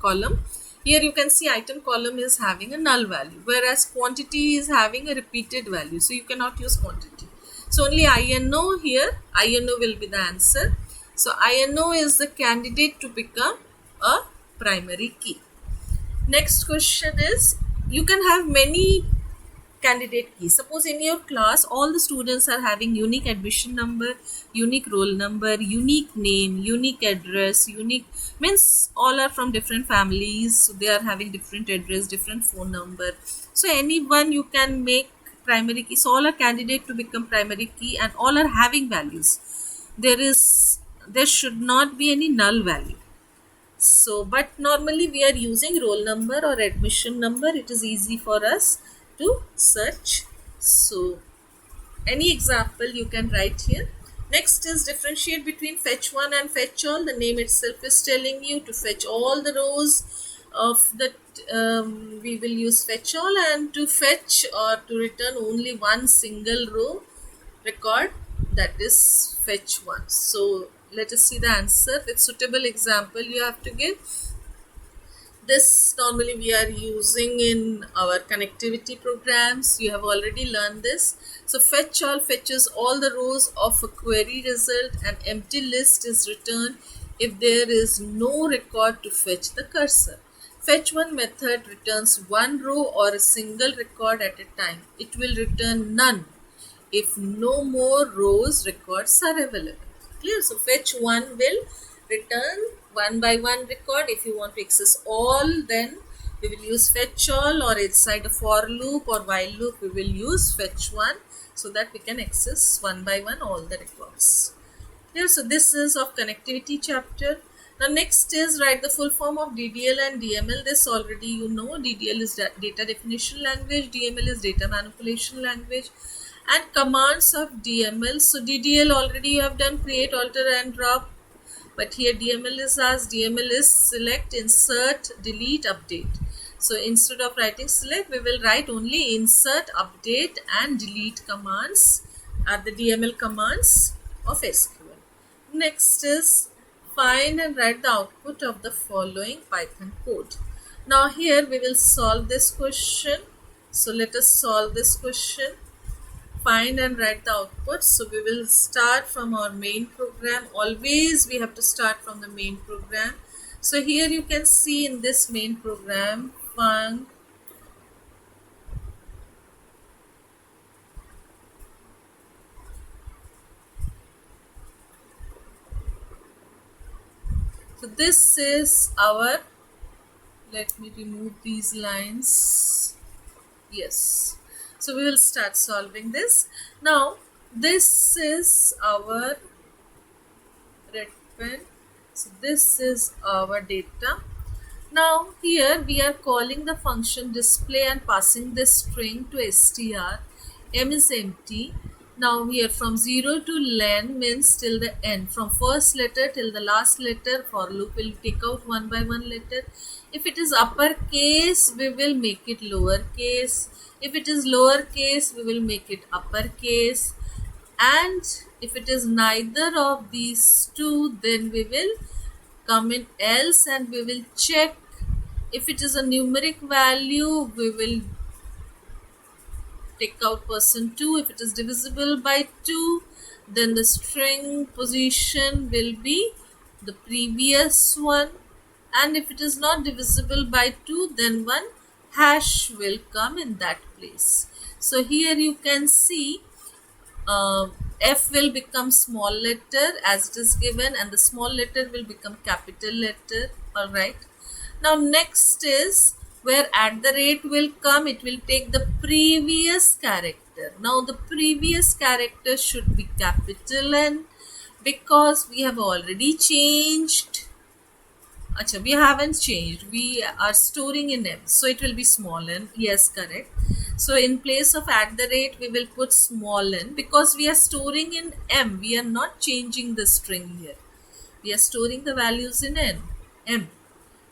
column. Here you can see item column is having a null value, whereas quantity is having a repeated value, so you cannot use quantity. So only INO here, INO will be the answer. So INO is the candidate to become a primary key. Next question is, you can have many candidate keys. Suppose in your class all the students are having unique admission number, unique roll number, unique name, unique address, unique means all are from different families, so they are having different address, different phone number. So anyone you can make primary key. So all are candidate to become primary key, and all are having values. There should not be any null value. So, but normally we are using roll number or admission number. It is easy for us to search. So, any example you can write here. Next is differentiate between fetch one and fetch all. The name itself is telling you to fetch all the rows of the we will use fetch all, and to fetch or to return only one single row record, that is fetch one. So let us see the answer with suitable example you have to give. This normally we are using in our connectivity programs. You have already learned this. So fetch all fetches all the rows of a query result. An empty list is returned if there is no record to fetch the cursor. Fetch one method returns one row or a single record at a time. It will return none if no more rows records are available. Clear? So fetch one will return one by one record. If you want to access all, then we will use fetch all, or inside a for loop or while loop we will use fetch one, so that we can access one by one all the records. Clear? So this is of connectivity chapter. Now next is write the full form of DDL and DML. This already you know. DDL is data definition language, DML is data manipulation language. And commands of DML. So DDL already you have done, create, alter and drop. But here DML is asked. DML is select, insert, delete, update. So instead of writing select, we will write only insert, update and delete commands are the DML commands of SQL. Next is find and write the output of the following Python code. Now here we will solve this question. So let us solve this question. Find and write the output. So we will start from our main program. Always we have to start from the main program. So here you can see in this main program func so this is our, let me remove these lines. Yes. So we will start solving this. Now this is our red pen. So this is our data. Now here we are calling the function display and passing the string to str. M is empty. Now here from 0 to len means till the end. From first letter till the last letter, for loop will take out one by one letter. If it is uppercase, we will make it lowercase. If it is lowercase, we will make it uppercase. And if it is neither of these two, then we will come in else and we will check. If it is a numeric value, we will take out %2. If it is divisible by 2, then the string position will be the previous one. And if it is not divisible by 2, then one hash will come in that place. So here you can see F will become small letter as it is given, and the small letter will become capital letter. Alright. Now next is where @ will come. It will take the previous character. character. Now the previous character should be capital N, because we have already changed. Acha, we haven't changed. We are storing in M. So it will be small n. Yes, correct. So in place of at the rate, we will put small n, because we are storing in M. We are not changing the string here. We are storing the values in n. M.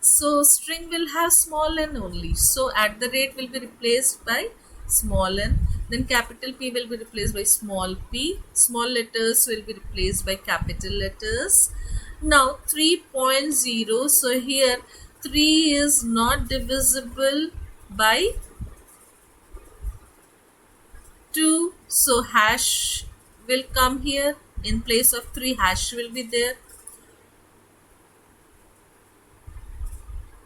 So string will have small n only. So at the rate will be replaced by small n. Then capital P will be replaced by small p. Small letters will be replaced by capital letters. Now 3.0. So here 3 is not divisible by 2. So hash will come here. In place of 3, hash will be there.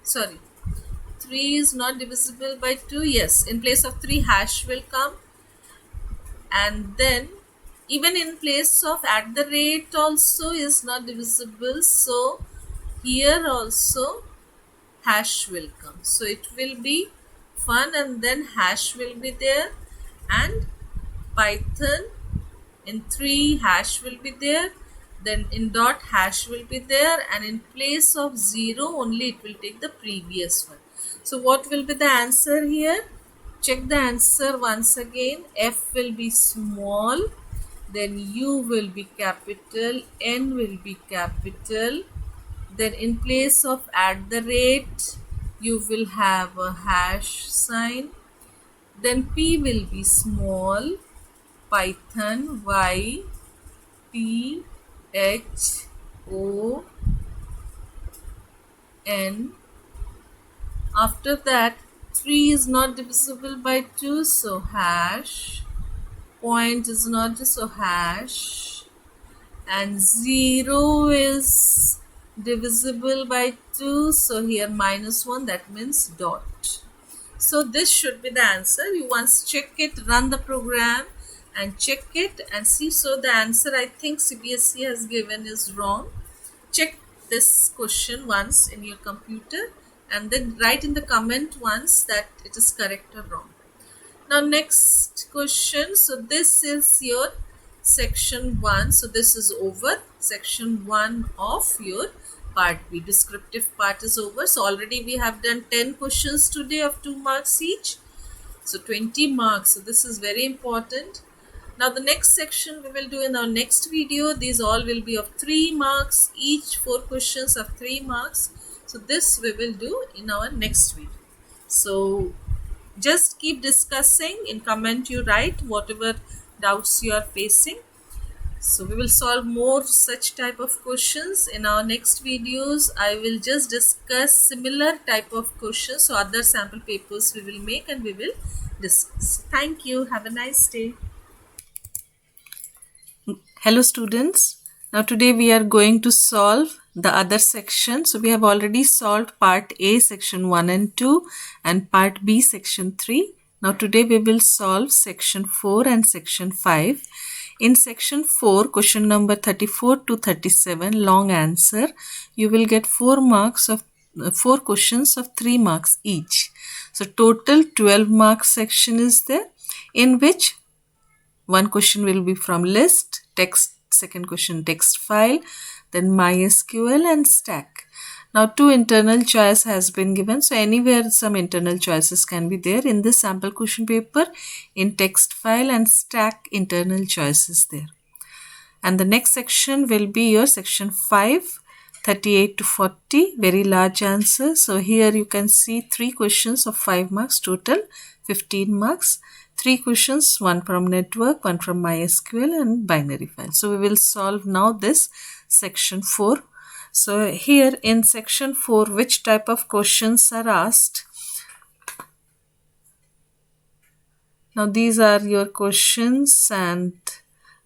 Sorry. 3 is not divisible by 2. Yes, in place of 3, hash will come. And then even in place of at the rate also is not divisible. So here also hash will come. So it will be fun, and then hash will be there, and Python in 3 hash will be there, then in dot hash will be there, and in place of 0 only it will take the previous one. So what will be the answer here? Check the answer once again. F will be small, then U will be capital, N will be capital, then in place of at the rate you will have a hash sign, then P will be small, Python, Y P H O N. After that 3 is not divisible by 2, so hash. Point is not, so hash. And 0 is divisible by 2, so here -1, that means dot. So this should be the answer. You once check it, run the program and check it and see. So the answer I think CBSE has given is wrong. Check this question once in your computer and then write in the comment once that it is correct or wrong. Now next question. So this is your section 1. So this is over. Section 1 of your part B. Descriptive part is over. So already we have done 10 questions today of 2 marks each. So 20 marks. So this is very important. Now the next section we will do in our next video. These all will be of 3 marks. Each 4 questions of 3 marks. So this we will do in our next video. So just keep discussing. In comment you write whatever doubts you are facing. So we will solve more such type of questions in our next videos. I will just discuss similar type of questions. So other sample papers we will make and we will discuss. Thank you. Have a nice day. Hello students. Now today we are going to solve the other section. So we have already solved part A section 1 and 2 and part B section 3. Now today we will solve section 4 and section 5. In section 4, question number 34 to 37, long answer, you will get 4 marks of 4 questions of 3 marks each. So total 12 marks section is there, in which one question will be from list, text, second question text file, then MySQL and stack. Now 2 internal choice has been given. So anywhere some internal choices can be there in this sample question paper. In text file and stack, internal choices there. And the next section will be your section 5, 38 to 40, very large answer. So here you can see 3 questions of 5 marks, total 15 marks. 3 questions, one from network, one from MySQL and binary file. So we will solve now this section 4. So here in section 4, which type of questions are asked? Now these are your questions and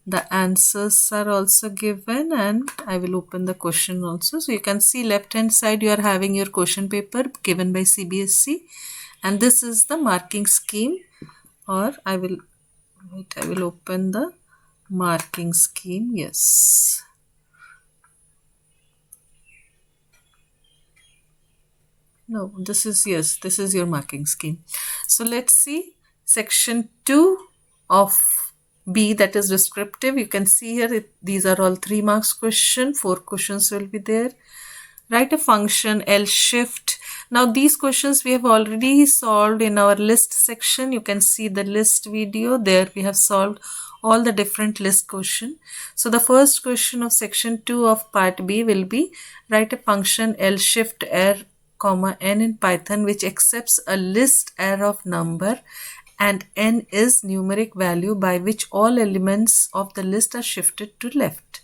the answers are also given, and I will open the question also. So you can see left hand side you are having your question paper given by CBSE, and this is the marking scheme, or I will open the marking scheme. Yes. No, this is, yes, this is your marking scheme. So let's see section 2 of B, that is descriptive. You can see here these are all 3 marks question. 4 questions will be there. Write a function L shift. Now these questions we have already solved in our list section. You can see the list video there. We have solved all the different list question. So the first question of section 2 of part B will be write a function L shift r comma n in Python which accepts a list r of number and n is numeric value by which all elements of the list are shifted to left.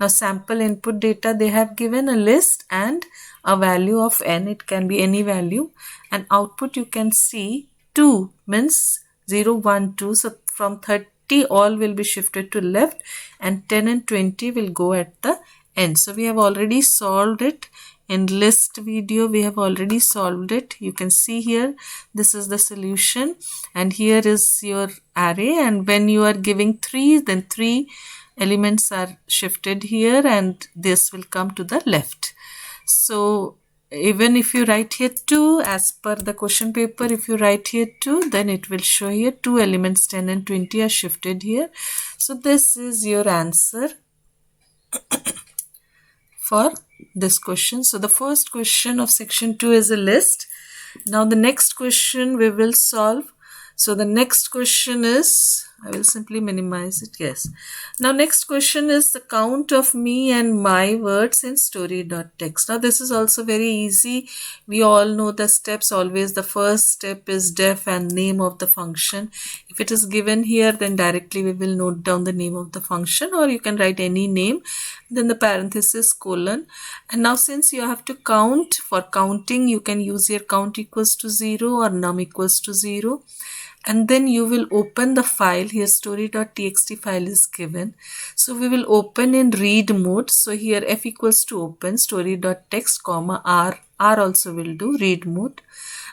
Now sample input data, they have given a list and a value of n, it can be any value, and output you can see 2 means 0, 1, 2. So from 30 all will be shifted to left and 10 and 20 will go at the end. So we have already solved it. In list video we have already solved it. You can see here this is the solution and here is your array, and when you are giving 3 then 3 elements are shifted here and this will come to the left. So even if you write here 2 as per the question paper, if you write here 2 then it will show here 2 elements 10 and 20 are shifted here. So this is your answer for this question. So the first question of section 2 is a list. Now the next question we will solve. So the next question is, I will simply minimize it, yes. Now next question is the count of me and my words in story.txt. Now this is also very easy. We all know the steps. Always the first step is def and name of the function. If it is given here then directly we will note down the name of the function, or you can write any name, then the parenthesis colon. And now since you have to count, for counting you can use here count equals to 0 or num equals to 0. And then you will open the file. Here story.txt file is given. So we will open in read mode. So here f equals to open story.txt comma r also will do read mode.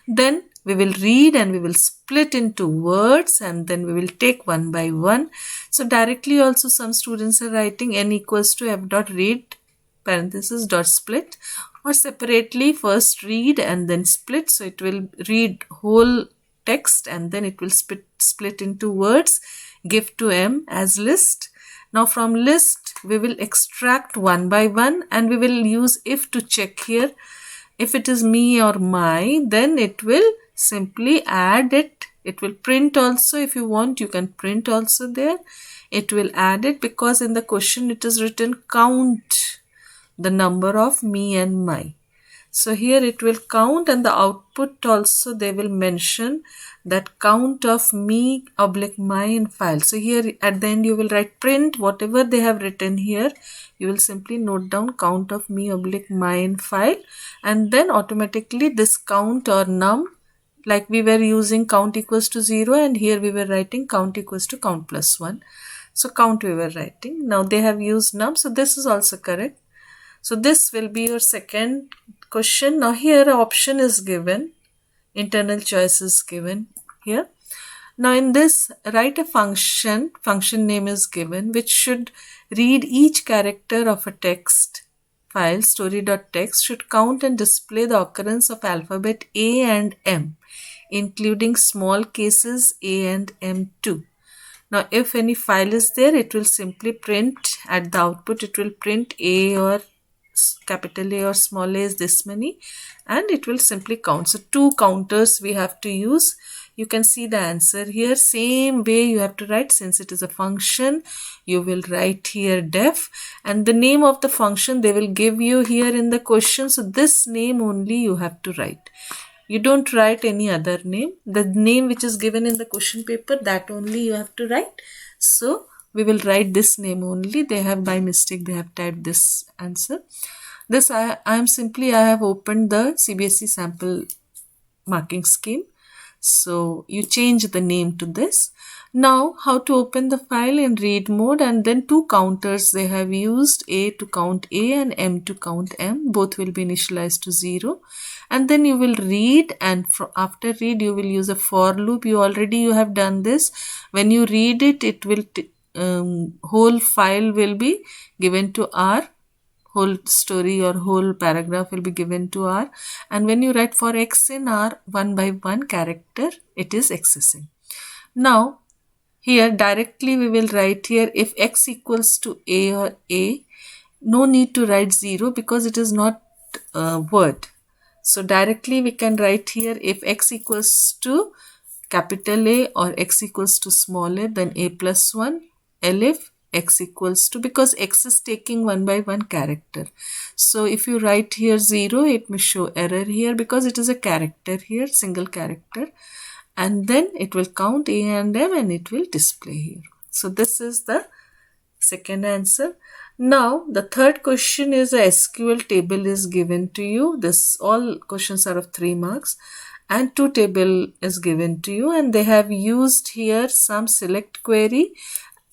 Then we will read and we will split into words and then we will take one by one. So directly also some students are writing n equals to f dot read parenthesis dot split, or separately first read and then split. So it will read whole text and then it will split into words, give to m as list. Now from list we will extract one by one and we will use if to check here. If it is me or my, then it will simply add it. It will print also. If you want you can print also there. It will add it because in the question it is written count the number of me and my. So here it will count, and the output also they will mention that count of me oblique my in file. So here at the end you will write print whatever they have written here. You will simply note down count of me oblique my in file, and then automatically this count or num, like we were using count equals to 0 and here we were writing count equals to count plus 1. So count we were writing. Now they have used num, so this is also correct. So this will be your second question. Now here option is given, internal choice is given here. Now in this write a function name is given which should read each character of a text file story.txt, should count and display the occurrence of alphabet A and M including small cases A and M too. Now if any file is there, it will simply print at the output, it will print A or capital A or small a is this many, and it will simply count. So 2 counters we have to use. You can see the answer here. Same way you have to write, since it is a function, you will write here def, and the name of the function they will give you here in the question. So this name only you have to write. You don't write any other name. The name which is given in the question paper, that only you have to write. So we will write this name only. They have by mistake they have typed this answer. This I have opened the CBSE sample marking scheme. So you change the name to this. Now how to open the file in read mode, and then 2 counters they have used, A to count A and M to count M. Both will be initialized to 0. And then you will read, and after read you will use a for loop. You have done this. When you read it, it will whole file will be given to R, whole story or whole paragraph will be given to R, and when you write for X in R, one by one character it is accessing. Now here directly we will write here if x equals to a or a. No need to write 0 because it is not a word. So directly we can write here if x equals to capital A or x equals to small a, then a plus 1, elif x equals to, because x is taking one by one character. So if you write here 0, it may show error here because it is a character here, single character. And then it will count a and m and it will display here. So this is the second answer. Now the third question is a SQL table is given to you. This all questions are of 3 marks and 2 table is given to you, and they have used here some select query.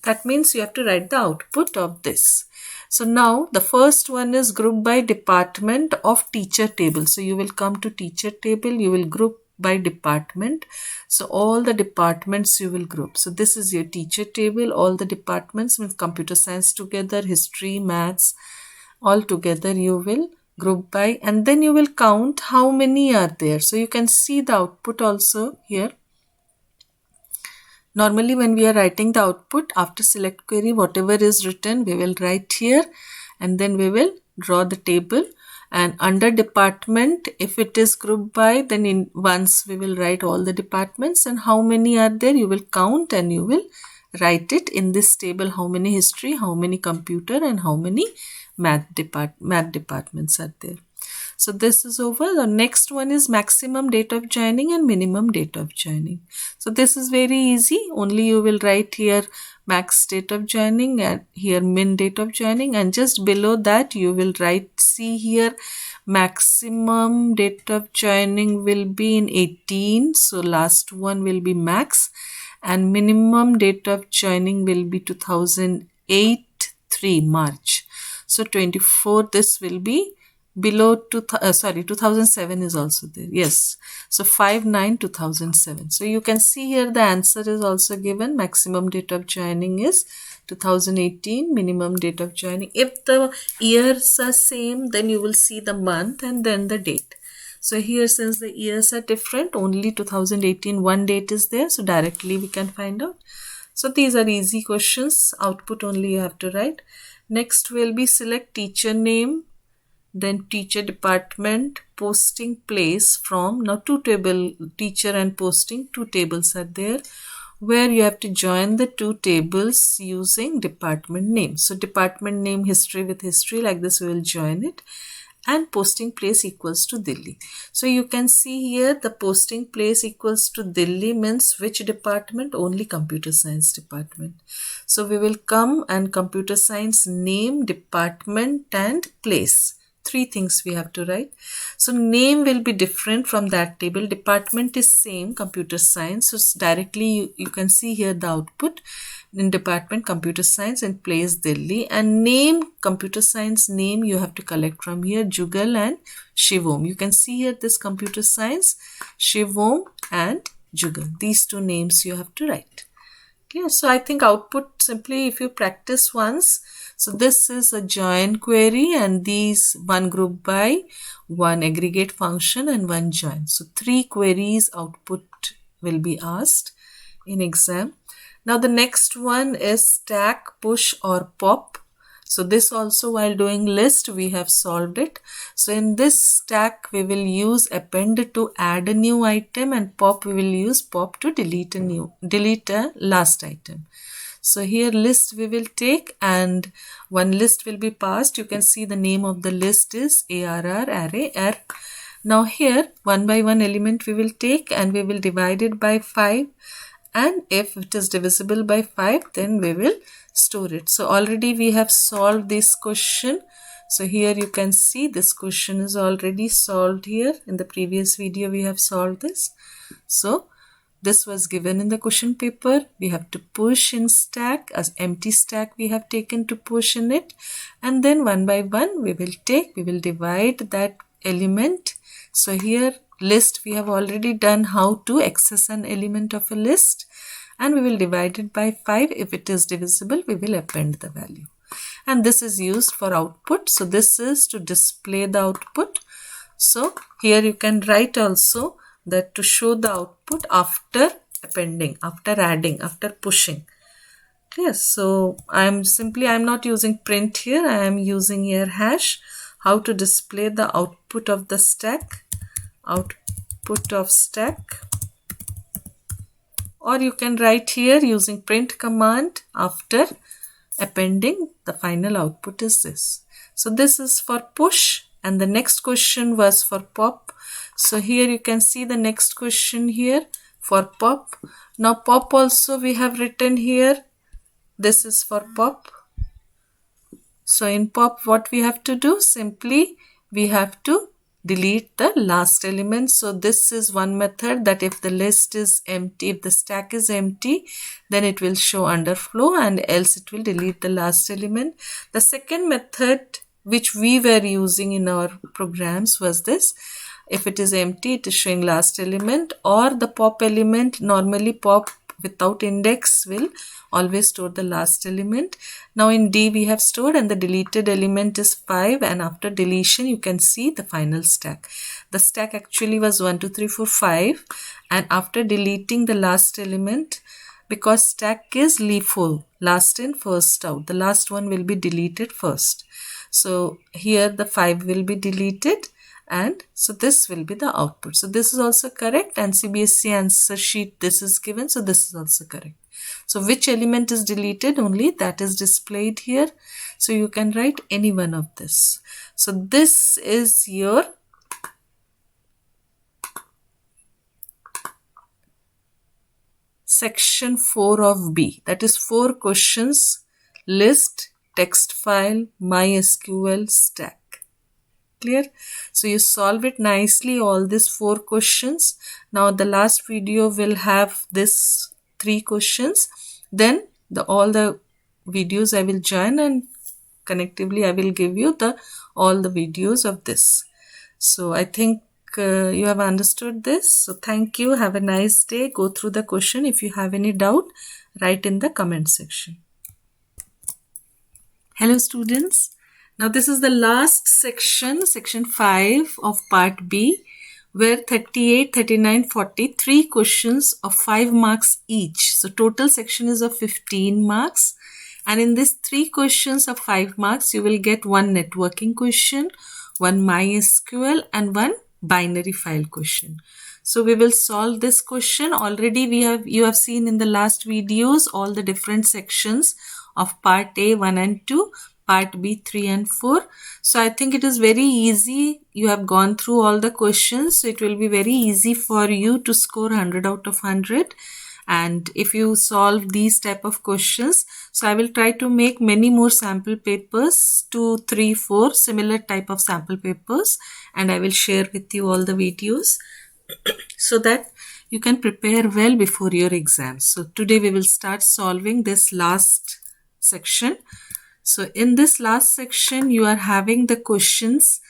That means you have to write the output of this. So now the first one is group by department of teacher table. So you will come to teacher table, you will group by department. So all the departments you will group. So this is your teacher table, all the departments with computer science together, history, maths, all together you will group by, and then you will count how many are there. So you can see the output also here. Normally when we are writing the output after select query, whatever is written we will write here and then we will draw the table. And under department, if it is grouped by, then in once we will write all the departments and how many are there you will count and you will write it in this table, how many history, how many computer and how many math departments are there. So this is over. The next one is maximum date of joining and minimum date of joining. So this is very easy. Only you will write here max date of joining and here min date of joining, and just below that you will write, see here, maximum date of joining will be in 18. So last one will be max, and minimum date of joining will be 2008 3 March. So 24 this will be below 2007 is also there. Yes. So 5/9/2007. So you can see here the answer is also given. Maximum date of joining is 2018. Minimum date of joining. If the years are same, then you will see the month and then the date. So here, since the years are different, only 2018 one date is there. So directly we can find out. So these are easy questions. Output only you have to write. Next will be select teacher name, then teacher department, posting place from. Now two table, teacher and posting, 2 tables are there where you have to join the 2 tables using department name. So department name history with history, like this we will join it, and posting place equals to Delhi. So you can see here the posting place equals to Delhi means which department? Only computer science department. So we will come and computer science name, department and place. 3 things we have to write. So name will be different from that table. Department is same, computer science. So directly you can see here the output in department computer science and place Delhi, and name, computer science name you have to collect from here, Jugal and Shivom. You can see here this computer science, Shivom and Jugal. These 2 names you have to write. Okay, so I think output simply if you practice once. So this is a join query and these 1 group by, 1 aggregate function and 1 join. So 3 queries output will be asked in exam. Now the next one is stack, push or pop. So this also while doing list we have solved it. So in this stack we will use append to add a new item, and pop we will use pop to delete a last item. So here list we will take and one list will be passed. You can see the name of the list is ARR array R. Now here 1 by 1 element we will take and we will divide it by 5, and if it is divisible by 5 then we will store it. So already we have solved this question. So here you can see this question is already solved here. In the previous video we have solved this. So this was given in the question paper. We have to push in stack, as empty stack we have taken to push in it, and then 1 by 1 we will divide that element. So here list we have already done how to access an element of a list, and we will divide it by 5. If it is divisible we will append the value, and this is used for output. So this is to display the output. So here you can write also that to show the output after appending, after adding, after pushing. Clear? So I'm not using print here, I am using here hash. How to display the output of the stack? Output of stack. Or you can write here using print command, after appending, the final output is this. So this is for push, and the next question was for pop. So here you can see the next question here for pop. Now pop also we have written here. This is for pop. So in pop what we have to do? Simply we have to delete the last element. So this is one method, that if the list is empty, if the stack is empty, then it will show underflow, and else it will delete the last element. The second method which we were using in our programs was this. If it is empty, it is showing last element, or the pop element, normally pop without index will always store the last element. Now in D we have stored, and the deleted element is 5, and after deletion you can see the final stack. The stack actually was 1 2 3 4 5, and after deleting the last element, because stack is LIFO, last in first out, the last one will be deleted first. So here the 5 will be deleted, and so this will be the output. So this is also correct, and CBSE answer sheet this is given, so this is also correct. So which element is deleted, only that is displayed here. So you can write any one of this. So this is your section 4 of B, that is 4 questions, list, text file, MySQL, stack. Clear? So you solve it nicely, all these 4 questions. Now the last video will have this 3 questions. Then all the videos I will join, and connectively I will give you all the videos of this. So I think you have understood this. So thank you. Have a nice day. Go through the question. If you have any doubt, write in the comment section. Hello students. Now this is the last section, section 5 of part B, where 38, 39, 40, 3 questions of 5 marks each. So total section is of 15 marks. And in these 3 questions of 5 marks, you will get 1 networking question, 1 MySQL, and 1 binary file question. So we will solve this question. Already you have seen in the last videos all the different sections of part A 1 and 2. Part B 3 and 4. So I think it is very easy. You have gone through all the questions. So it will be very easy for you to score 100 out of 100. And if you solve these type of questions, so I will try to make many more sample papers, 2, 3, 4 similar type of sample papers, and I will share with you all the videos so that you can prepare well before your exams. So today we will start solving this last section. So in this last section, you are having the questions.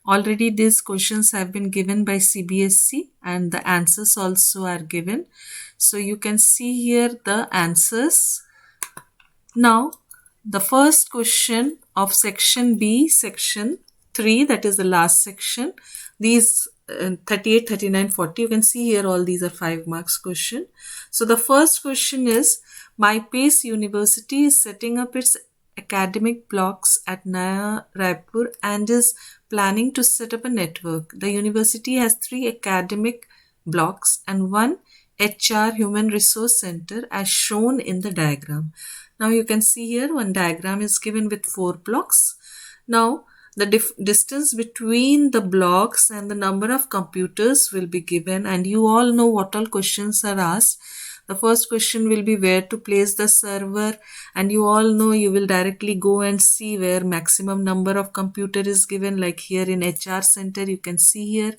Already these questions have been given by CBSE, and the answers also are given. So you can see here the answers. Now, the first question of section B, section 3, that is the last section. These 38, 39, 40, you can see here all these are 5 marks question. So the first question is, MyPace University is setting up its academic blocks at Naya Raipur and is planning to set up a network. The university has 3 academic blocks and 1 HR Human Resource Center as shown in the diagram. Now you can see here one diagram is given with 4 blocks. Now the distance between the blocks and the number of computers will be given, and you all know what all questions are asked. The first question will be where to place the server, and you all know you will directly go and see where maximum number of computer is given, like here in HR center you can see here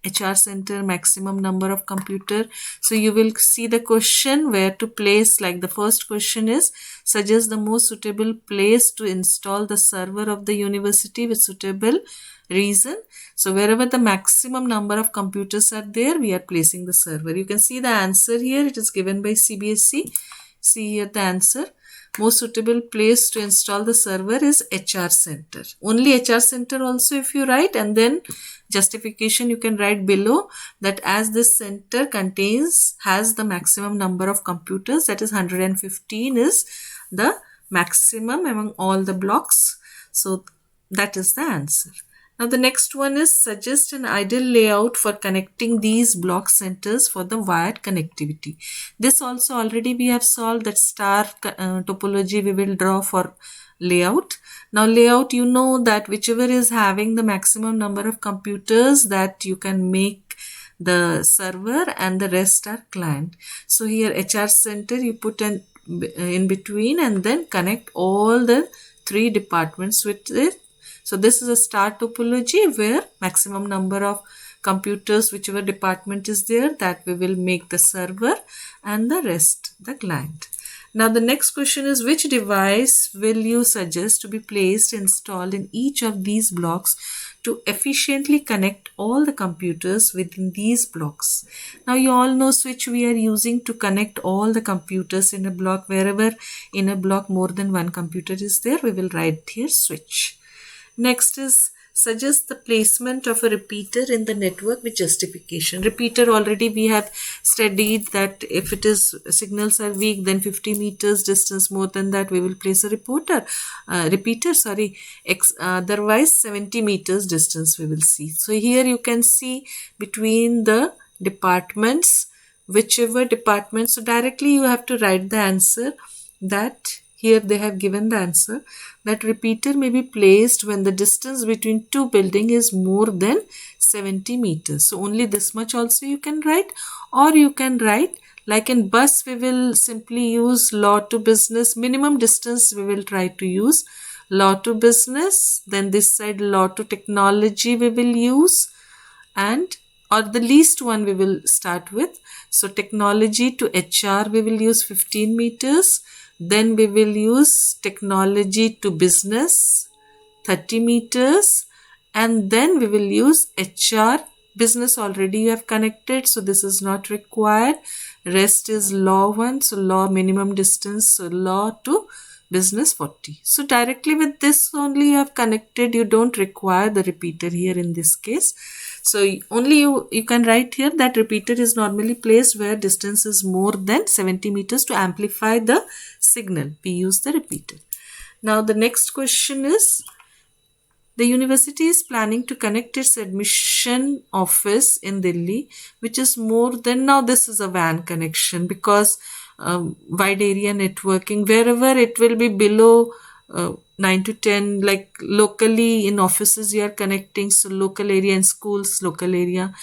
HR center maximum number of computer. So you will see the question where to place, like the first question is suggest the most suitable place to install the server of the university with suitable reason. So wherever the maximum number of computers are there, we are placing the server. You can see the answer here. It is given by CBSE. See here the answer. most suitable place to install the server is HR center. Only HR center also if you write, and then justification you can write below that as this center has the maximum number of computers, that is 115 is the maximum among all the blocks. So that is the answer. Now the next one is suggest an ideal layout for connecting these block centers for the wired connectivity. This also already we have solved, that star topology we will draw for layout. Now layout, you know that whichever is having the maximum number of computers, that you can make the server and the rest are client. So here HR center you put an in between and then connect all the three departments with it. So this is a star topology where maximum number of computers, whichever department is there, that we will make the server and the rest the client. Now the next question is, which device will you suggest to be placed, installed in each of these blocks to efficiently connect all the computers within these blocks? Now you all know switch we are using to connect all the computers in a block. Wherever in a block more than one computer is there, we will write here switch. Next is suggest the placement of a repeater in the network with justification. Repeater already we have studied that if it is signals are weak, then 50 meters distance, more than that we will place a repeater. Otherwise 70 meters distance we will see. So here you can see between the departments, whichever department. So directly you have to write the answer that here they have given the answer that repeater may be placed when the distance between two buildings is more than 70 meters. So only this much also you can write, or you can write like in bus we will simply use law to business. Minimum distance we will try to use law to business, then this side law to technology we will use, and or the least one we will start with. So technology to HR we will use 15 meters. Then we will use technology to business 30 meters, and then we will use HR. Business already you have connected, so this is not required. Rest is law 1, so law minimum distance, so law to business 40. So directly with this only you have connected, you don't require the repeater here in this case. So only you can write here that repeater is normally placed where distance is more than 70 meters to amplify the signal. We use the repeater. Now the next question is, the university is planning to connect its admission office in Delhi, which is more than, now this is a WAN connection because wide area networking, wherever it will be below 9 to 10, like locally in offices you are connecting, so local area, in schools local area,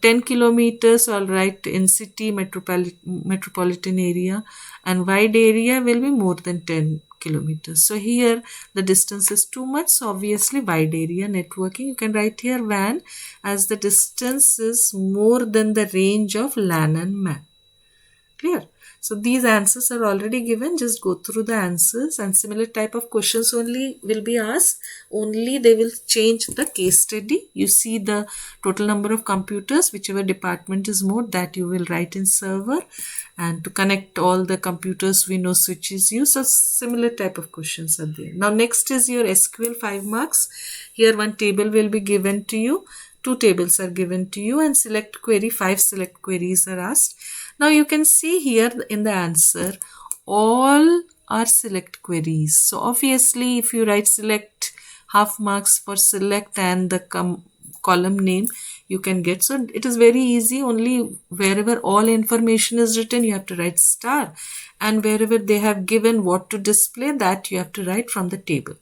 10 kilometers all right, in city metropolitan area, and wide area will be more than 10 kilometers. So here the distance is too much, so obviously wide area networking, you can write here WAN as the distance is more than the range of LAN and MAN. Clear? So these answers are already given, just go through the answers, and similar type of questions only will be asked, only they will change the case study. You see the total number of computers, whichever department is more, that you will write in server, and to connect all the computers we know switch is used. So similar type of questions are there. Now next is your SQL 5 marks. Here one table will be given to you, 2 tables are given to you, and select query, 5 select queries are asked. Now you can see here in the answer, all are select queries. So obviously if you write select, half marks for select and the column name you can get. So it is very easy, only wherever all information is written you have to write star, and wherever they have given what to display, that you have to write from the table.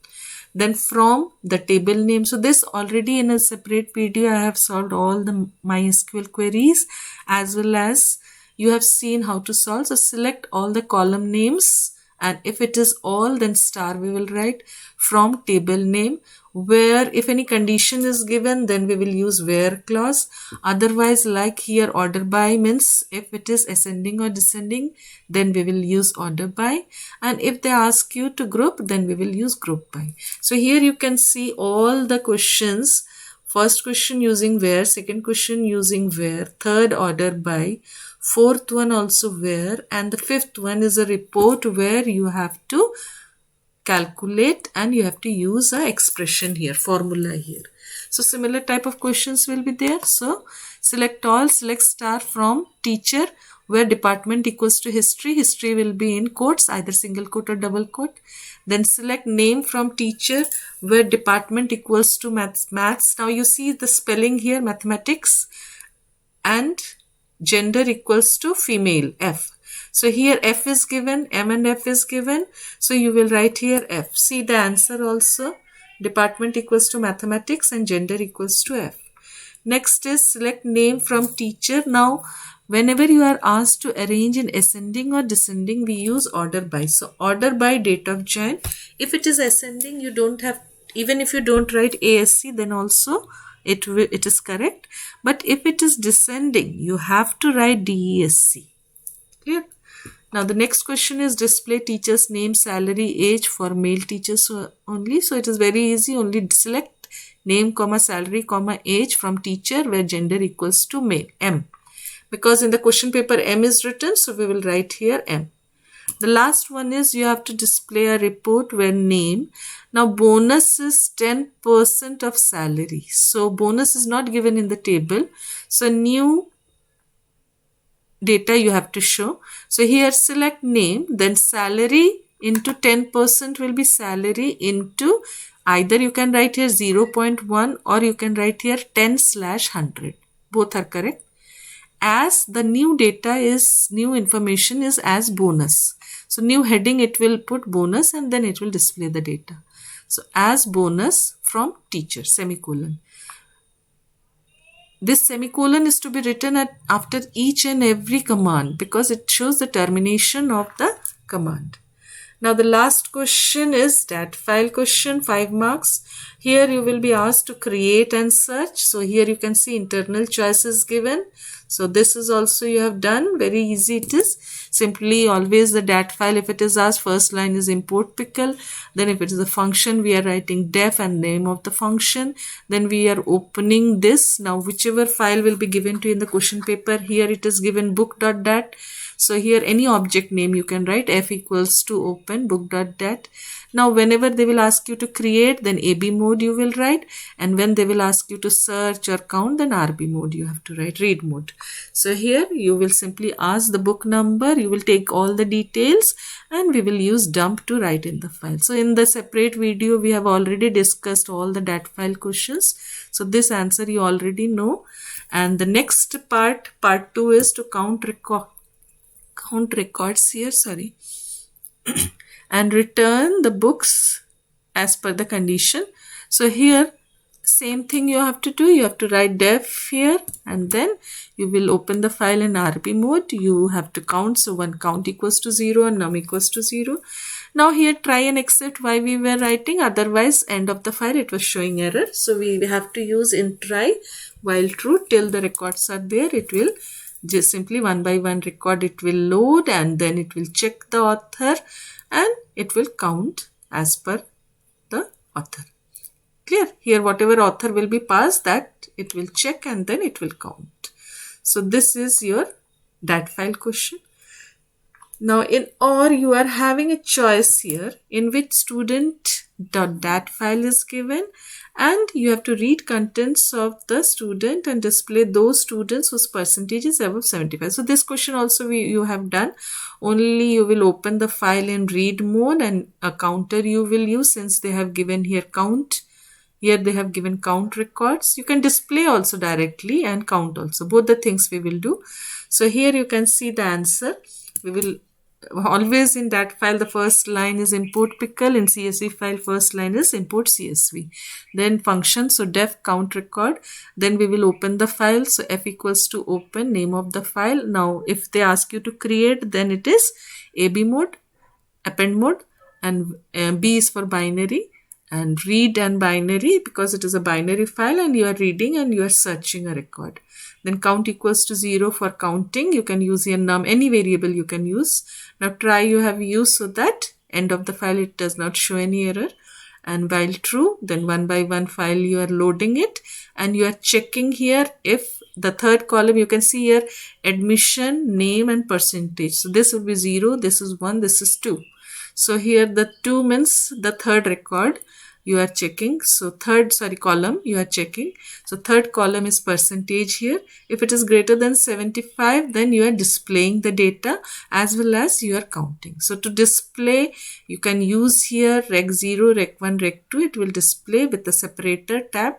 Then from the table name, so this already in a separate video I have solved all the MySQL queries, as well as you have seen how to solve. So select all the column names, and if it is all, then star we will write from table name, where if any condition is given, then we will use where clause. Otherwise, like here order by means if it is ascending or descending, then we will use order by, and if they ask you to group, then we will use group by. So here you can see all the questions. First question using where, second question using where, third order by, fourth one also where, and the fifth one is a report where you have to calculate and you have to use a expression here, formula here. So similar type of questions will be there. So select all, select star from teacher where department equals to history. History will be in quotes, either single quote or double quote. Then select name from teacher where department equals to maths. Now you see the spelling here, mathematics, and gender equals to female, F. So here F is given, M and F is given. So you will write here F. See the answer also. Department equals to mathematics and gender equals to F. Next is select name from teacher. Now whenever you are asked to arrange in ascending or descending, we use order by. So order by date of join. If it is ascending, you don't have, even if you don't write ASC, then also it is correct. But if it is descending, you have to write DESC. Clear? Now the next question is display teacher's name, salary, age for male teachers only. So it is very easy. Only select name, comma, salary, comma, age from teacher where gender equals to male, M. Because in the question paper M is written, so we will write here M. The last one is you have to display a report where name. Now bonus is 10% of salary. So bonus is not given in the table. So new data you have to show. So here select name, then salary into 10% will be salary into, either you can write here 0.1 or you can write here 10/100. Both are correct. As the new data is, new information is as bonus. So new heading it will put bonus and then it will display the data. So as bonus from teacher, semicolon. This semicolon is to be written after each and every command because it shows the termination of the command. Now the last question is dat file question, 5 marks. Here you will be asked to create and search. So here you can see internal choices given. So this is also you have done. Very easy it is. Simply always the dat file, if it is asked, first line is import pickle. Then if it is a function, we are writing def and name of the function. Then we are opening this. Now whichever file will be given to you in the question paper, here it is given book.dat. So here any object name you can write, F equals to open book.dat. Now whenever they will ask you to create, then AB mode you will write, and when they will ask you to search or count, then RB mode you have to write, read mode. So here you will simply ask the book number, you will take all the details, and we will use dump to write in the file. So in the separate video we have already discussed all the dat file questions. So this answer you already know. And the next part 2 is to count records here, sorry, and return the books as per the condition. So here same thing you have to do. You have to write def here and then you will open the file in RB mode. You have to count. So one count equals to 0 and num equals to 0. Now here try and accept why we were writing, otherwise end of the file it was showing error. So we have to use in try while true till the records are there. It will just simply one by one record it will load and then it will check the author and it will count as per the author. Clear? Here whatever author will be passed, that it will check and then it will count. So this is your dat file question. Now in OR you are having a choice here in which student.dat file is given, and you have to read contents of the student and display those students whose percentage is above 75. So this question also you have done. Only you will open the file in read mode and a counter you will use, since they have given here count. Here they have given count records. You can display also directly and count also. Both the things we will do. So here you can see the answer. We will always in dat file the first line is import pickle, in CSV file first line is import CSV. Then function, so def count record. Then we will open the file. So F equals to open, name of the file. Now if they ask you to create, then it is AB mode, append mode, and B is for binary, and read and binary because it is a binary file and you are reading and you are searching a record. Then count equals to 0 for counting. You can use here num, any variable you can use. Now try you have used so that end of the file it does not show any error. and while true, then one by one file you are loading it, and you are checking here if the third column, you can see here admission, name and percentage. So this will be 0, this is 1, this is 2. So here the 2 means the third record you are checking. So column you are checking. So third column is percentage here. If it is greater than 75, then you are displaying the data as well as you are counting. So to display, you can use here rec 0, rec 1, rec 2. It will display with the separator tab,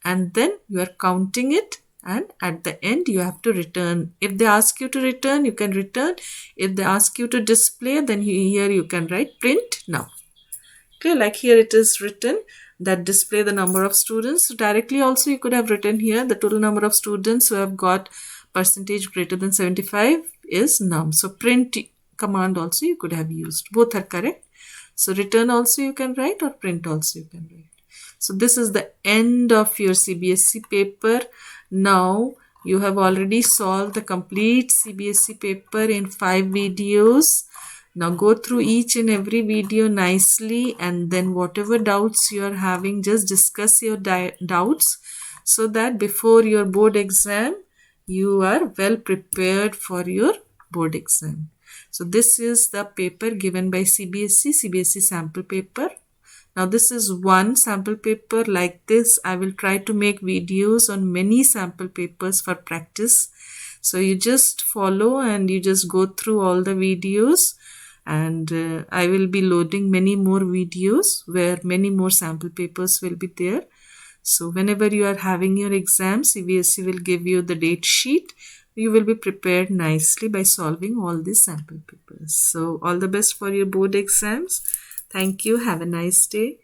and then you are counting it, and at the end you have to return. If they ask you to return, you can return. If they ask you to display, then here you can write print now. Okay, like here it is written that display the number of students. So directly also you could have written here the total number of students who have got percentage greater than 75 is num. So print command also you could have used. Both are correct. So return also you can write, or print also you can write. So this is the end of your CBSE paper. Now you have already solved the complete CBSE paper in 5 videos. Now go through each and every video nicely, and then whatever doubts you are having, just discuss your doubts, so that before your board exam you are well prepared for your board exam. So this is the paper given by CBSE sample paper. Now this is one sample paper. Like this, I will try to make videos on many sample papers for practice. So you just follow and you just go through all the videos, and I will be loading many more videos where many more sample papers will be there. So whenever you are having your exam, CBSE will give you the date sheet. You will be prepared nicely by solving all these sample papers. So all the best for your board exams. Thank you. Have a nice day.